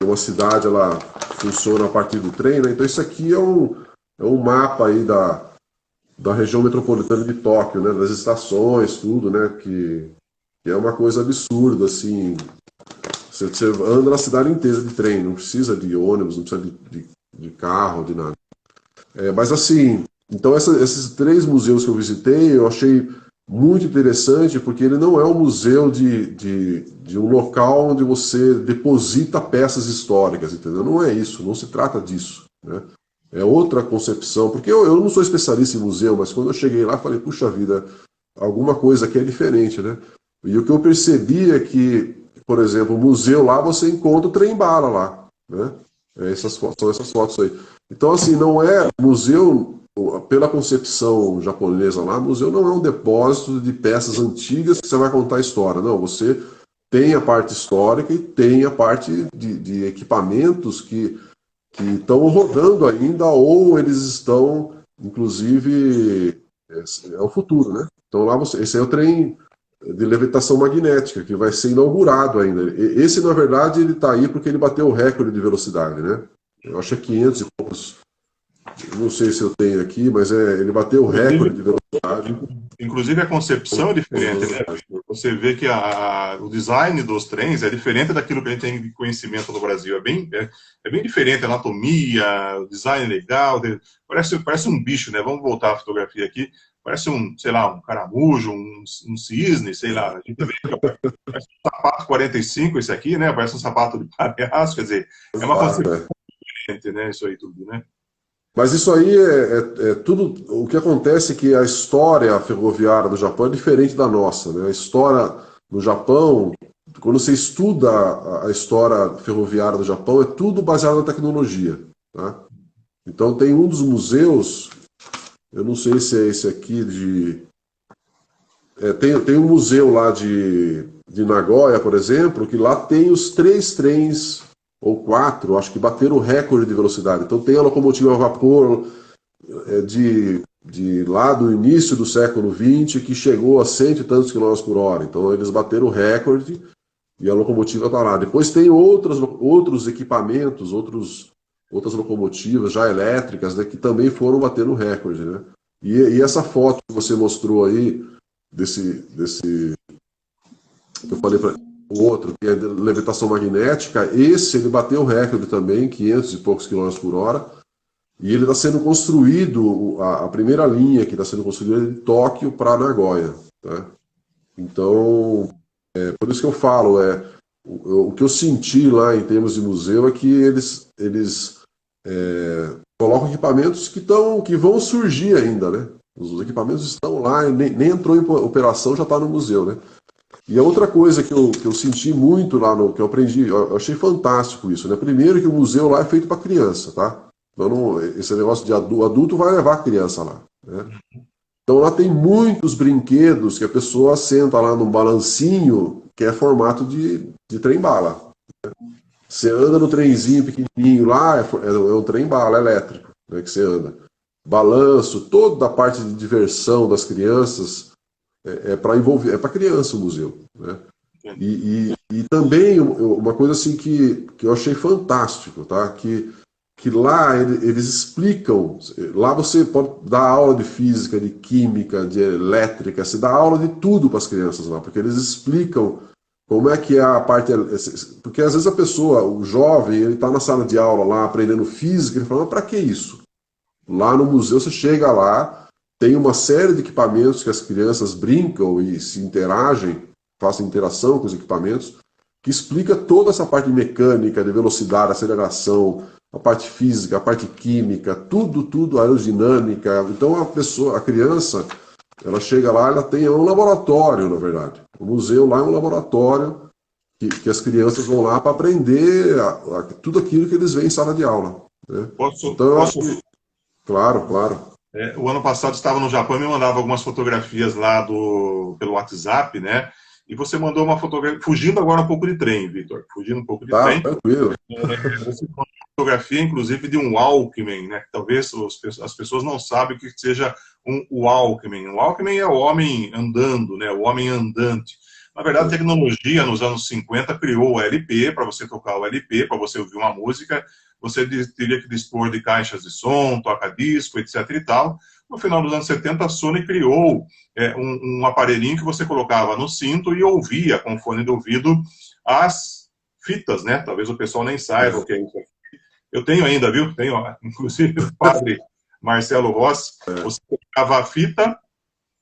uma cidade, ela funciona a partir do trem, né? Então isso aqui é um mapa aí da região metropolitana de Tóquio, né? Das estações, tudo, né? Que é uma coisa absurda, assim. Você anda na cidade inteira de trem, não precisa de ônibus, não precisa de carro, de nada. Mas assim, então esses 3 museus que eu visitei, eu achei muito interessante, porque ele não é um museu de um local onde você deposita peças históricas, entendeu? Não é isso, não se trata disso, né? É outra concepção, porque eu não sou especialista em museu, mas quando eu cheguei lá, falei, puxa vida, alguma coisa aqui é diferente, né? E o que eu percebi é que, por exemplo, o museu lá, você encontra o trem-bala lá, né? São essas fotos aí. Então, assim, não é museu, pela concepção japonesa lá, museu não é um depósito de peças antigas que você vai contar a história. Não, você tem a parte histórica e tem a parte de equipamentos que estão rodando ainda ou eles estão, inclusive, é o futuro, né? Então lá esse é o trem de levitação magnética que vai ser inaugurado ainda. Esse, na verdade, ele está aí porque ele bateu o recorde de velocidade, né? Eu acho que é 500 e poucos. Não sei se eu tenho aqui, mas ele bateu o recorde de velocidade. Inclusive a concepção é diferente, né? Você vê que o design dos trens é diferente daquilo que a gente tem de conhecimento no Brasil. É bem diferente, a anatomia, o design legal. Parece um bicho, né? Vamos voltar à fotografia aqui. Parece sei lá, um caramujo, um cisne, sei lá. A gente vê que parece um sapato 45 esse aqui, né? Parece um sapato de palhaço, quer dizer, é uma concepção diferente, né? Isso aí tudo, né? Mas isso aí é tudo. O que acontece é que a história ferroviária do Japão é diferente da nossa, né? A história no Japão, quando você estuda a história ferroviária do Japão, é tudo baseado na tecnologia, tá? Então tem um dos museus, eu não sei se é esse aqui tem um museu lá de Nagoya, por exemplo, que lá tem os 3 trens ou 4, acho que bateram o recorde de velocidade. Então tem a locomotiva a vapor de lá do início do século XX que chegou a 100 e tantos quilômetros por hora. Então eles bateram o recorde e a locomotiva está lá. Depois tem outros equipamentos, outras locomotivas já elétricas, né, que também foram bater o recorde, né? E essa foto que você mostrou aí desse que eu falei para o outro, que é de levitação magnética, ele bateu o recorde também, 500 e poucos quilômetros por hora, e ele está sendo construído, a primeira linha que está sendo construída é de Tóquio para Nagoya, tá? Então, por isso que eu falo, o que eu senti lá em termos de museu é que eles colocam equipamentos que vão surgir ainda, né? Os equipamentos estão lá, nem entrou em operação, já está no museu, né? E a outra coisa que eu senti muito lá, que eu aprendi, eu achei fantástico isso, né? Primeiro que o museu lá é feito para criança, tá? Então, esse negócio de adulto vai levar a criança lá, né? Então lá tem muitos brinquedos que a pessoa senta lá num balancinho que é formato de trem-bala. Você anda no trenzinho pequenininho lá, é um trem-bala elétrico, né, que você anda. Balanço, toda a parte de diversão das crianças é para envolver, é para criança o museu, né? E também uma coisa assim que eu achei fantástico, tá? Que lá eles explicam, lá você pode dar aula de física, de química, de elétrica, você dá aula de tudo para as crianças lá, porque eles explicam como é que é a parte... Porque às vezes a pessoa, o jovem, ele está na sala de aula lá aprendendo física, ele fala, mas para que isso? Lá no museu você chega lá, tem uma série de equipamentos que as crianças brincam e se interagem, fazem interação com os equipamentos, que explica toda essa parte mecânica, de velocidade, aceleração, a parte física, a parte química, tudo, aerodinâmica. Então a criança, ela chega lá, ela tem um laboratório, na verdade. O museu lá é um laboratório que as crianças vão lá para aprender tudo aquilo que eles veem em sala de aula, né? Então eu acho que... Claro. O ano passado estava no Japão e me mandava algumas fotografias lá pelo WhatsApp, né? E você mandou uma fotografia, fugindo agora um pouco de trem, Vitor, fugindo um pouco de trem. Tranquilo. Você mandou uma fotografia, inclusive, de um Walkman, né? Que talvez as pessoas não sabem o que seja um Walkman. O Walkman é o homem andando, né? O homem andante. Na verdade, a tecnologia nos anos 50 criou o LP, para você tocar o LP, para você ouvir uma música, você teria que dispor de caixas de som, toca-disco, etc. e tal. No final dos anos 70, a Sony criou um aparelhinho que você colocava no cinto e ouvia com fone de ouvido as fitas, né? Talvez o pessoal nem saiba o que é isso aqui. Eu tenho ainda, viu? Tenho, inclusive, o padre Marcelo Rossi. Você colocava a fita,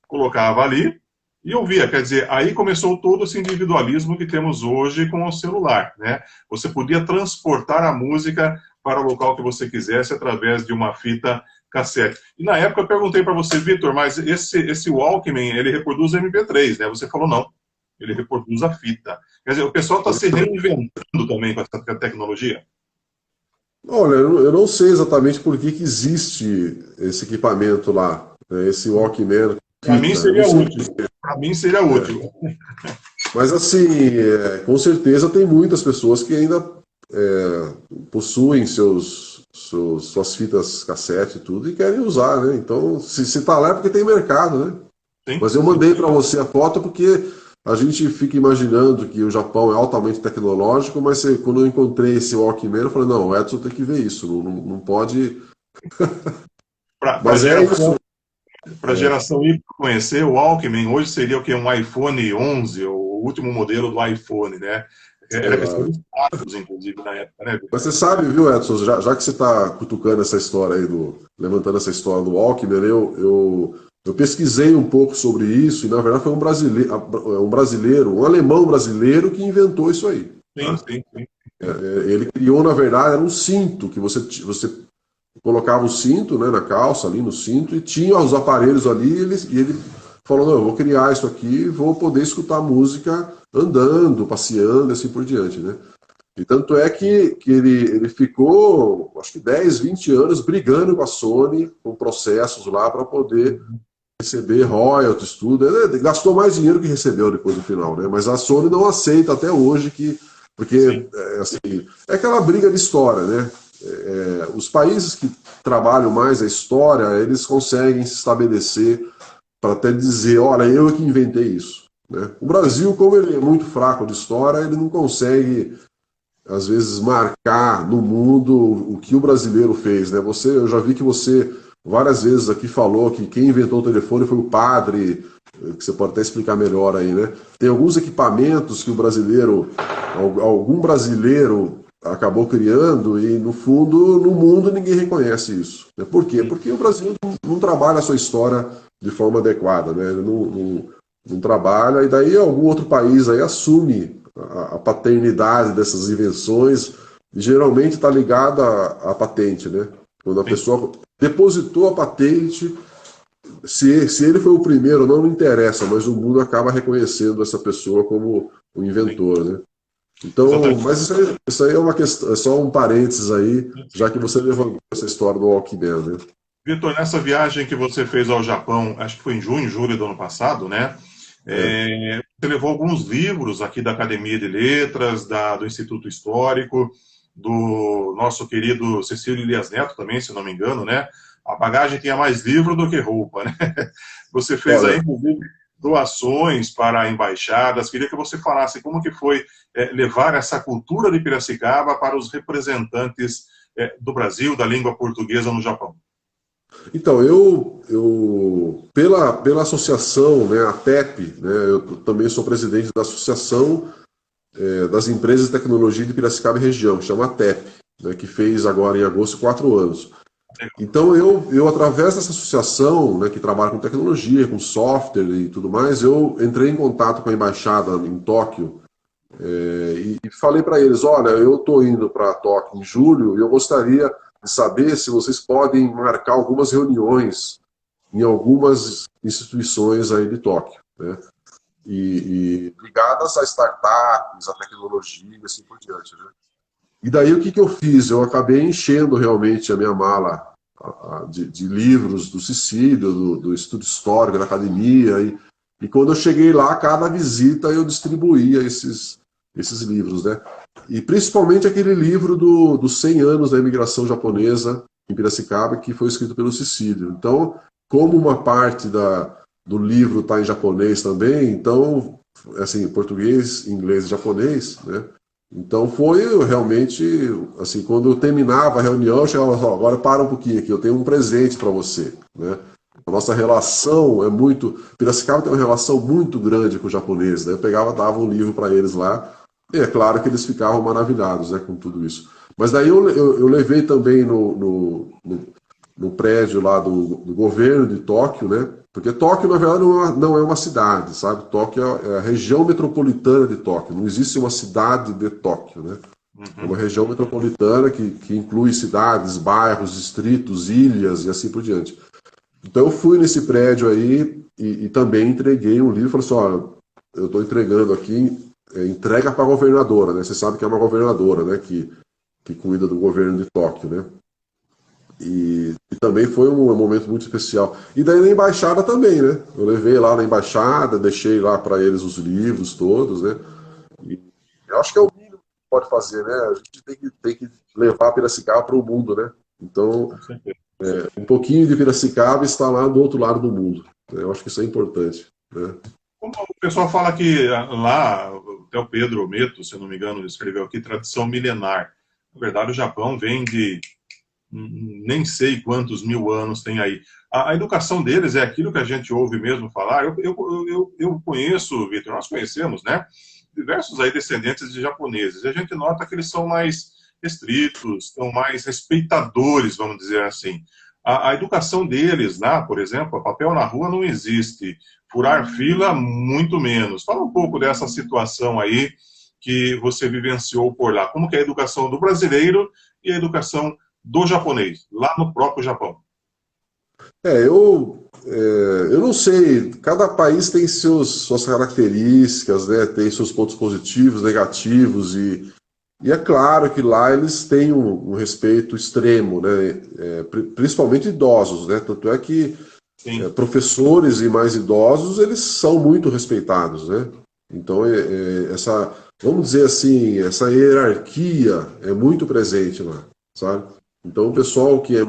colocava ali e ouvia. Quer dizer, aí começou todo esse individualismo que temos hoje com o celular, né? Você podia transportar a música para o local que você quisesse através de uma fita cassete. E na época eu perguntei para você, Vitor, mas esse Walkman, ele reproduz MP3, né? Você falou, não, ele reproduz a fita. Quer dizer, o pessoal está se reinventando também com essa tecnologia? Olha, eu não sei exatamente por que existe esse equipamento lá, né, esse Walkman. Para mim seria útil. Para mim seria útil. Mas assim, com certeza tem muitas pessoas que ainda possuem suas fitas cassete e tudo e querem usar, né? Então, se tá lá é porque tem mercado, né? Sim. Mas eu mandei para você a foto porque a gente fica imaginando que o Japão é altamente tecnológico, mas quando eu encontrei esse Walkman, eu falei, não, o Edson tem que ver isso, não pode... Mas é isso. Para a geração Y conhecer, o Walkman hoje seria o que? Um iPhone 11, o último modelo do iPhone, né? Era questão de status, inclusive, na época, né? Mas você sabe, viu, Edson, já que você está cutucando essa história aí, levantando essa história do Walkman, eu pesquisei um pouco sobre isso e, na verdade, foi um alemão brasileiro que inventou isso aí. Sim, tá? sim. Ele criou, na verdade, era um cinto que você colocava o cinto, né, na calça, ali no cinto, e tinha os aparelhos ali, e ele falou, não, eu vou criar isso aqui e vou poder escutar música andando, passeando, assim por diante, né? E tanto é que ele ficou, acho que 10, 20 anos brigando com a Sony, com processos lá para poder receber royalties, tudo. Ele gastou mais dinheiro que recebeu depois no final, né? Mas a Sony não aceita até hoje porque assim, é aquela briga de história, né? Os países que trabalham mais a história, eles conseguem se estabelecer para até dizer, olha, eu que inventei isso, né? O Brasil, como ele é muito fraco de história, ele não consegue, às vezes, marcar no mundo o que o brasileiro fez, né? Eu já vi que você várias vezes aqui falou que quem inventou o telefone foi o padre, que você pode até explicar melhor aí, né? Tem alguns equipamentos que algum brasileiro acabou criando e, no fundo, no mundo ninguém reconhece isso. Né? Por quê? Porque o Brasil não trabalha a sua história de forma adequada, né? Ele não trabalha, e daí algum outro país aí assume a paternidade dessas invenções, geralmente está ligada à patente, né? Quando a pessoa depositou a patente, se ele foi o primeiro, não interessa, mas o mundo acaba reconhecendo essa pessoa como o inventor, né? Então, mas isso aí é uma questão, é só um parênteses aí, já que você levantou essa história do Walkman, né? Vitor, nessa viagem que você fez ao Japão, acho que foi em junho, julho do ano passado, né? Você levou alguns livros aqui da Academia de Letras, do Instituto Histórico, do nosso querido Cecílio Elias Neto também, se não me engano, né? A bagagem tinha mais livro do que roupa, né? Você fez aí, inclusive, doações para embaixadas. Queria que você falasse como que foi levar essa cultura de Piracicaba para os representantes do Brasil, da língua portuguesa no Japão. Então, pela associação, né, a TEP, né, eu também sou presidente da Associação das Empresas de Tecnologia de Piracicaba e Região, que chama TEP, né, que fez agora em agosto 4 anos. Então, eu através dessa associação, né, que trabalha com tecnologia, com software e tudo mais, eu entrei em contato com a embaixada em Tóquio e falei para eles, olha, eu estou indo para Tóquio em julho e eu gostaria de saber se vocês podem marcar algumas reuniões em algumas instituições aí de Tóquio, né? E ligadas a startups, a tecnologia e assim por diante, né? E daí o que eu fiz? Eu acabei enchendo realmente a minha mala de livros do Cecílio, do Estudo Histórico, da Academia, e quando eu cheguei lá, cada visita eu distribuía esses livros, né? E principalmente aquele livro dos 100 anos da imigração japonesa em Piracicaba, que foi escrito pelo Cecílio. Então, como uma parte do livro está em japonês também, então, assim, português, inglês e japonês, né? Então foi realmente, assim, quando eu terminava a reunião, eu chegava e falava, agora para um pouquinho aqui, eu tenho um presente para você, né? A nossa relação é muito... Piracicaba tem uma relação muito grande com os japoneses, né? Eu pegava, dava um livro para eles lá, e é claro que eles ficavam maravilhados, né, com tudo isso. Mas daí eu levei também no prédio lá do governo de Tóquio, né? Porque Tóquio, na verdade, não é uma cidade, sabe? Tóquio é a região metropolitana de Tóquio. Não existe uma cidade de Tóquio, né? É uma região metropolitana que inclui cidades, bairros, distritos, ilhas e assim por diante. Então eu fui nesse prédio aí e também entreguei um livro. Falei assim, olha, eu estou entregando aqui, entrega para a governadora, né? Você sabe que é uma governadora, né? Que cuida do governo de Tóquio, né? E também foi um momento muito especial. E daí na embaixada também, né? Eu levei lá na embaixada, deixei lá para eles os livros todos, né? E eu acho que é o mínimo que pode fazer, né? A gente tem que levar Piracicaba para o mundo, né? Então, um pouquinho de Piracicaba está lá do outro lado do mundo. Eu acho que isso é importante, né? Como o pessoal fala que lá, até o Pedro Meto, se eu não me engano, escreveu aqui, tradição milenar. Na verdade, o Japão vem de nem sei quantos mil anos tem aí. A educação deles é aquilo que a gente ouve mesmo falar. Eu conheço, Vitor, nós conhecemos, né? Diversos aí descendentes de japoneses. E a gente nota que eles são mais restritos, são mais respeitadores, vamos dizer assim. A educação deles lá, por exemplo, papel na rua não existe. Furar fila, muito menos. Fala um pouco dessa situação aí que você vivenciou por lá. Como que é a educação do brasileiro e a educação do japonês, lá no próprio Japão? Eu não sei, cada país tem suas características, né? Tem seus pontos positivos, negativos, e é claro que lá eles têm um respeito extremo, né? Principalmente idosos, né? Tanto é que professores e mais idosos, eles são muito respeitados, né? Então, vamos dizer assim, essa hierarquia é muito presente lá, sabe? Então, o pessoal que é...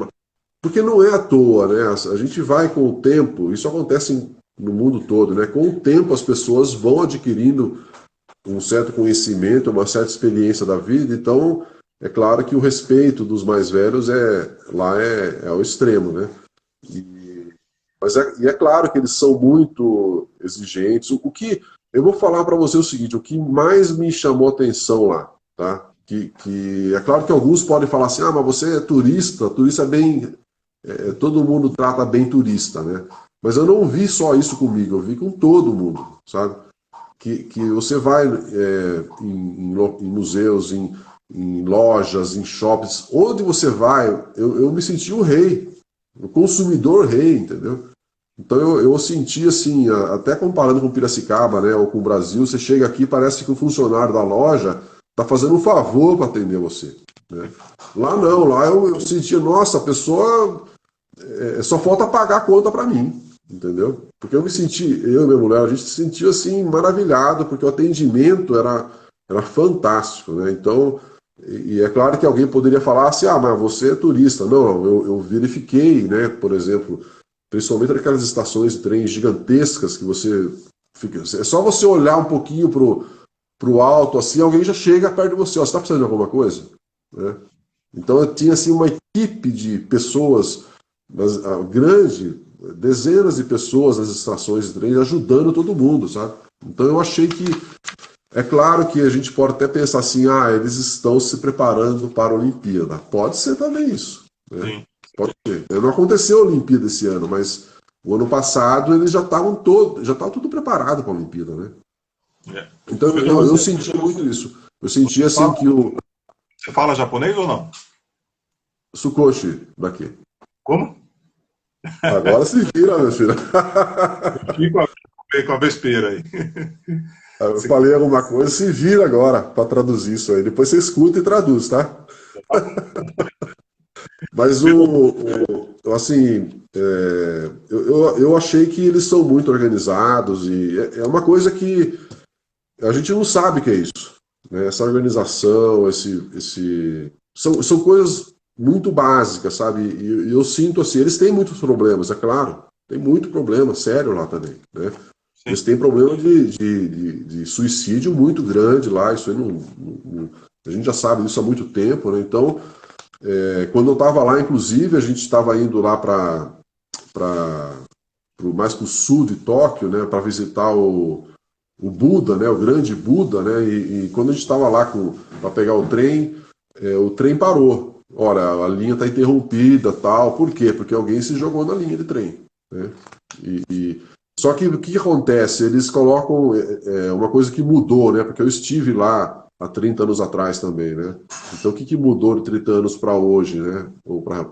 Porque não é à toa, né? A gente vai com o tempo, isso acontece no mundo todo, né? Com o tempo as pessoas vão adquirindo um certo conhecimento, uma certa experiência da vida, então é claro que o respeito dos mais velhos lá é ao extremo, né? Mas é claro que eles são muito exigentes. Eu vou falar para você o seguinte, o que mais me chamou atenção lá, tá? Que é claro que alguns podem falar assim, mas você é turista é bem... todo mundo trata bem turista, né? Mas eu não vi só isso comigo, eu vi com todo mundo, sabe? que você vai em museus, em lojas, em shoppings, onde você vai, eu me senti o rei, o consumidor rei, entendeu? Então eu senti assim, até comparando com Piracicaba, né, ou com o Brasil, você chega aqui parece que o funcionário da loja está fazendo um favor para atender você, né? Lá não, lá eu sentia, nossa, a pessoa só falta pagar a conta para mim, entendeu? Porque eu e minha mulher, a gente se sentiu assim maravilhado, porque o atendimento era fantástico, né? Então, e é claro que alguém poderia falar assim, mas você é turista. Não, eu verifiquei, né, por exemplo, principalmente aquelas estações de trem gigantescas que você fica, é só você olhar um pouquinho pro alto, assim, alguém já chega perto de você, ó, você está precisando de alguma coisa? Né? Então eu tinha assim uma equipe de pessoas, grande, dezenas de pessoas nas estações de trem ajudando todo mundo, sabe? Então eu achei que, é claro que a gente pode até pensar assim, eles estão se preparando para a Olimpíada. Pode ser também isso, né? Sim. Pode ser. Não aconteceu a Olimpíada esse ano, mas o ano passado eles já estavam tudo preparado para a Olimpíada, né? Então eu senti muito isso. Eu senti assim que Você fala japonês ou não? Sukoshi daqui. Como? Agora se vira, meu filho. Fico com a vespeira aí. Eu falei alguma coisa, se vira agora para traduzir isso aí. Depois você escuta e traduz, tá? Mas assim, eu achei que eles são muito organizados e é uma coisa que a gente não sabe o que é isso, né? Essa organização, são coisas muito básicas, sabe? E eu sinto assim, eles têm muitos problemas, é claro, tem muito problema sério lá também, né? Eles têm problema de suicídio muito grande lá, isso aí a gente já sabe disso há muito tempo, né? Então, quando eu estava lá, inclusive, a gente estava indo lá mais para o sul de Tóquio, né, para visitar o Buda, né, o grande Buda, né, e quando a gente estava lá para pegar o trem parou. Ora, a linha está interrompida, tal. Por quê? Porque alguém se jogou na linha de trem, né? Só que o que acontece? Eles colocam uma coisa que mudou, né? Porque eu estive lá há 30 anos atrás também, né? Então o que mudou de 30 anos para hoje, né? Ou para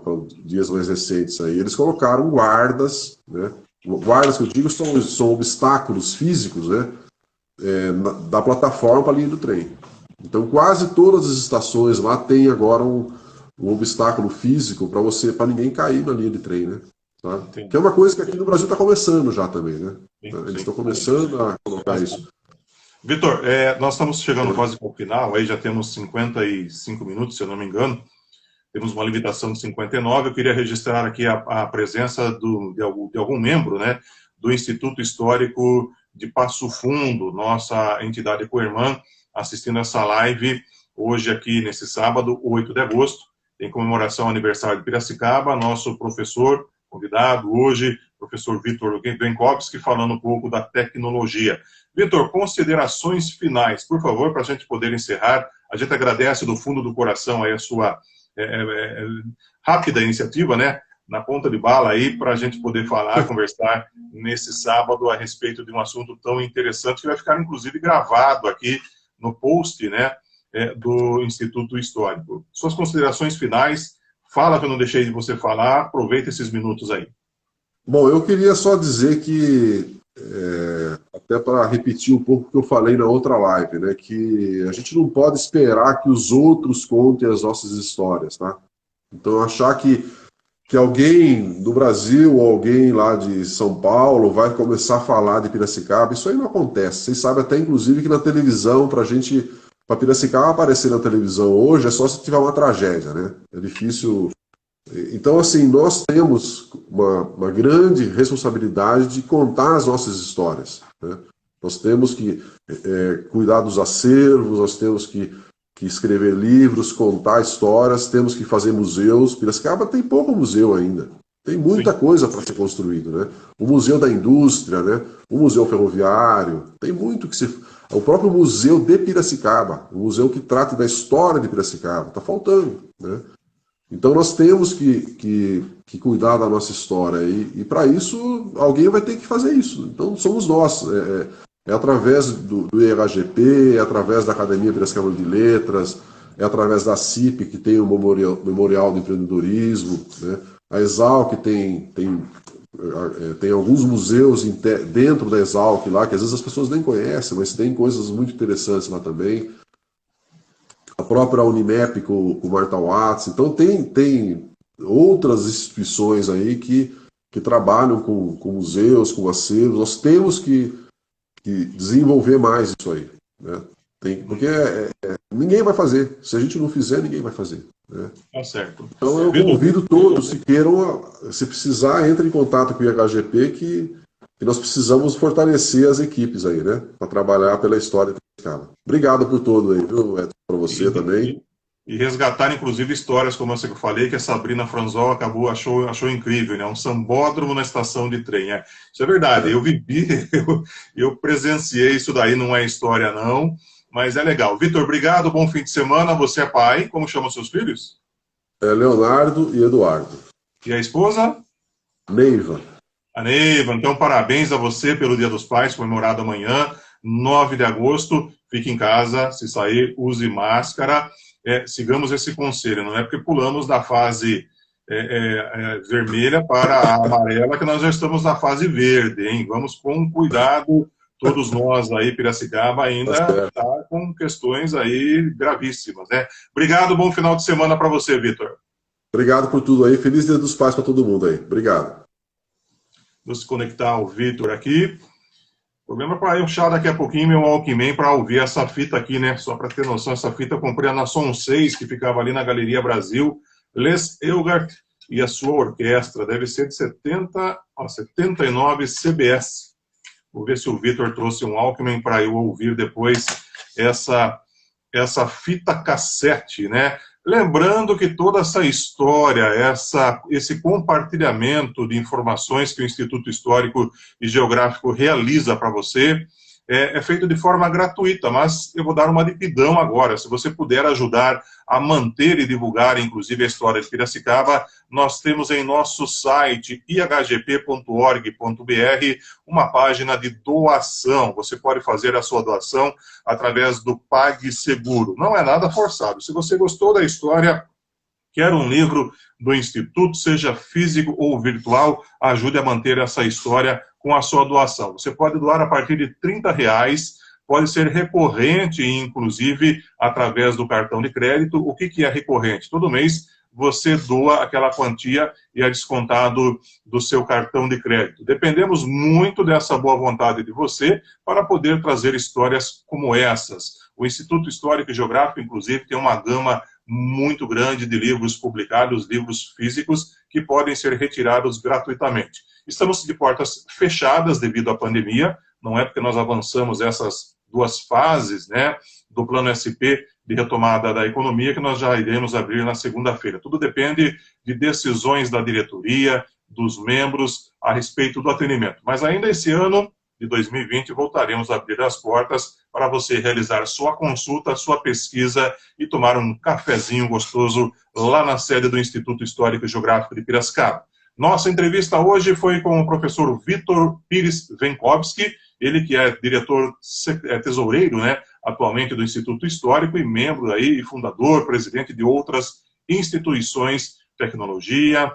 dias mais recentes aí? Eles colocaram guardas, né? Guardas que eu digo são obstáculos físicos, né? Da plataforma para a linha do trem. Então quase todas as estações lá tem agora um obstáculo físico para ninguém cair na linha de trem, né? Tá? Que é uma coisa que aqui no Brasil está começando já também, né? Eles estão começando a colocar isso. Vitor, nós estamos chegando quase ao final, aí já temos 55 minutos, se eu não me engano. Temos uma limitação de 59. Eu queria registrar aqui a presença de algum membro, né, do Instituto Histórico de Passo Fundo, nossa entidade co-irmã, assistindo essa live hoje aqui nesse sábado, 8 de agosto, em comemoração ao aniversário de Piracicaba, nosso professor convidado hoje, professor Vitor Venkowski, falando um pouco da tecnologia. Vitor, considerações finais, por favor, para a gente poder encerrar. A gente agradece do fundo do coração aí a sua rápida iniciativa, né, na ponta de bala aí, para a gente poder falar, conversar nesse sábado a respeito de um assunto tão interessante que vai ficar, inclusive, gravado aqui no post, né, do Instituto Histórico. Suas considerações finais, fala que eu não deixei de você falar, aproveita esses minutos aí. Bom, eu queria só dizer que, até para repetir um pouco o que eu falei na outra live, né, que a gente não pode esperar que os outros contem as nossas histórias, tá? Então, achar que alguém do Brasil ou alguém lá de São Paulo vai começar a falar de Piracicaba, isso aí não acontece. Vocês sabem até, inclusive, que na televisão, para Piracicaba aparecer na televisão hoje, é só se tiver uma tragédia, né? É difícil. Então, assim, nós temos uma grande responsabilidade de contar as nossas histórias, né? Nós temos que cuidar dos acervos, nós temos que escrever livros, contar histórias, temos que fazer museus. Piracicaba tem pouco museu ainda. Tem muita coisa para ser construído, né? O Museu da Indústria, né? O Museu Ferroviário, tem muito que se... O próprio Museu de Piracicaba, o museu que trata da história de Piracicaba, está faltando, né? Então nós temos que cuidar da nossa história e para isso alguém vai ter que fazer isso. Então somos nós. É através do IHGP, é através da Academia Piracicabana de Letras, é através da CIP, que tem o Memorial do Empreendedorismo, né? A Exalc tem alguns museus dentro da Exalc lá, que às vezes as pessoas nem conhecem, mas tem coisas muito interessantes lá também. A própria Unimep com o Marta Watts. Então tem outras instituições aí que trabalham com museus, com acervos. Nós temos que desenvolver mais isso aí, né? Porque ninguém vai fazer. Se a gente não fizer, ninguém vai fazer, né? Tá certo. Então eu convido todos, se queiram, se precisar, entre em contato com o IHGP, que nós precisamos fortalecer as equipes aí, né? Para trabalhar pela história. Obrigado por tudo aí, viu, Edson, para você também. E resgatar, inclusive, histórias como essa que eu falei, que a Sabrina Franzol achou incrível, né? Um sambódromo na estação de trem. Isso é verdade, eu vivi, eu presenciei isso daí, não é história não, mas é legal. Vitor, obrigado, bom fim de semana. Você é pai, como chamam seus filhos? Leonardo e Eduardo. E a esposa? Neiva. A Neiva, então parabéns a você pelo Dia dos Pais, comemorado amanhã, 9 de agosto. Fique em casa, se sair, use máscara. Sigamos esse conselho, não é porque pulamos da fase vermelha para a amarela que nós já estamos na fase verde, hein? Vamos com cuidado, todos nós aí, Piracicaba, ainda está com questões aí gravíssimas, né? Obrigado, bom final de semana para você, Vitor. Obrigado por tudo aí, feliz Dia dos Pais para todo mundo aí, obrigado. Vou se conectar ao Vitor aqui. O problema é para eu puxar daqui a pouquinho meu Walkman para ouvir essa fita aqui, né? Só para ter noção, essa fita eu comprei na Som 6, que ficava ali na Galeria Brasil, Les Elgart e a sua orquestra. Deve ser de 79 CBS. Vou ver se o Vitor trouxe um Walkman para eu ouvir depois essa fita cassete, né? Lembrando que toda essa história, esse compartilhamento de informações que o Instituto Histórico e Geográfico realiza para você é feito de forma gratuita, mas eu vou dar uma liquidão agora. Se você puder ajudar a manter e divulgar, inclusive, a história de Piracicaba, nós temos em nosso site ihgp.org.br uma página de doação. Você pode fazer a sua doação através do PagSeguro. Não é nada forçado. Se você gostou da história, quer um livro do Instituto, seja físico ou virtual, ajude a manter essa história com a sua doação. Você pode doar a partir de R$30, pode ser recorrente, inclusive, através do cartão de crédito. O que é recorrente? Todo mês você doa aquela quantia e é descontado do seu cartão de crédito. Dependemos muito dessa boa vontade de você para poder trazer histórias como essas. O Instituto Histórico e Geográfico, inclusive, tem uma gama muito grande de livros publicados, livros físicos, que podem ser retirados gratuitamente. Estamos de portas fechadas devido à pandemia, não é porque nós avançamos essas duas fases, né, do plano SP de retomada da economia que nós já iremos abrir na segunda-feira. Tudo depende de decisões da diretoria, dos membros a respeito do atendimento. Mas ainda esse ano de 2020 voltaremos a abrir as portas para você realizar sua consulta, sua pesquisa e tomar um cafezinho gostoso lá na sede do Instituto Histórico e Geográfico de Piracicaba. Nossa entrevista hoje foi com o professor Vitor Pires Venkowski, ele que é diretor tesoureiro, né, atualmente do Instituto Histórico e membro aí, fundador, presidente de outras instituições, tecnologia,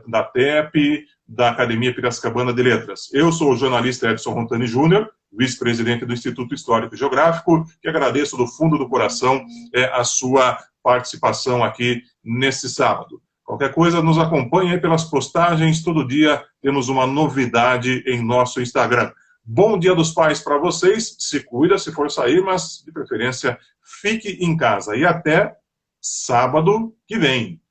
da TEP, da Academia Piracicabana de Letras. Eu sou o jornalista Edson Rontani Júnior, vice-presidente do Instituto Histórico e Geográfico, que agradeço do fundo do coração a sua participação aqui nesse sábado. Qualquer coisa, nos acompanhe aí pelas postagens, todo dia temos uma novidade em nosso Instagram. Bom Dia dos Pais para vocês, se cuida se for sair, mas de preferência fique em casa. E até sábado que vem.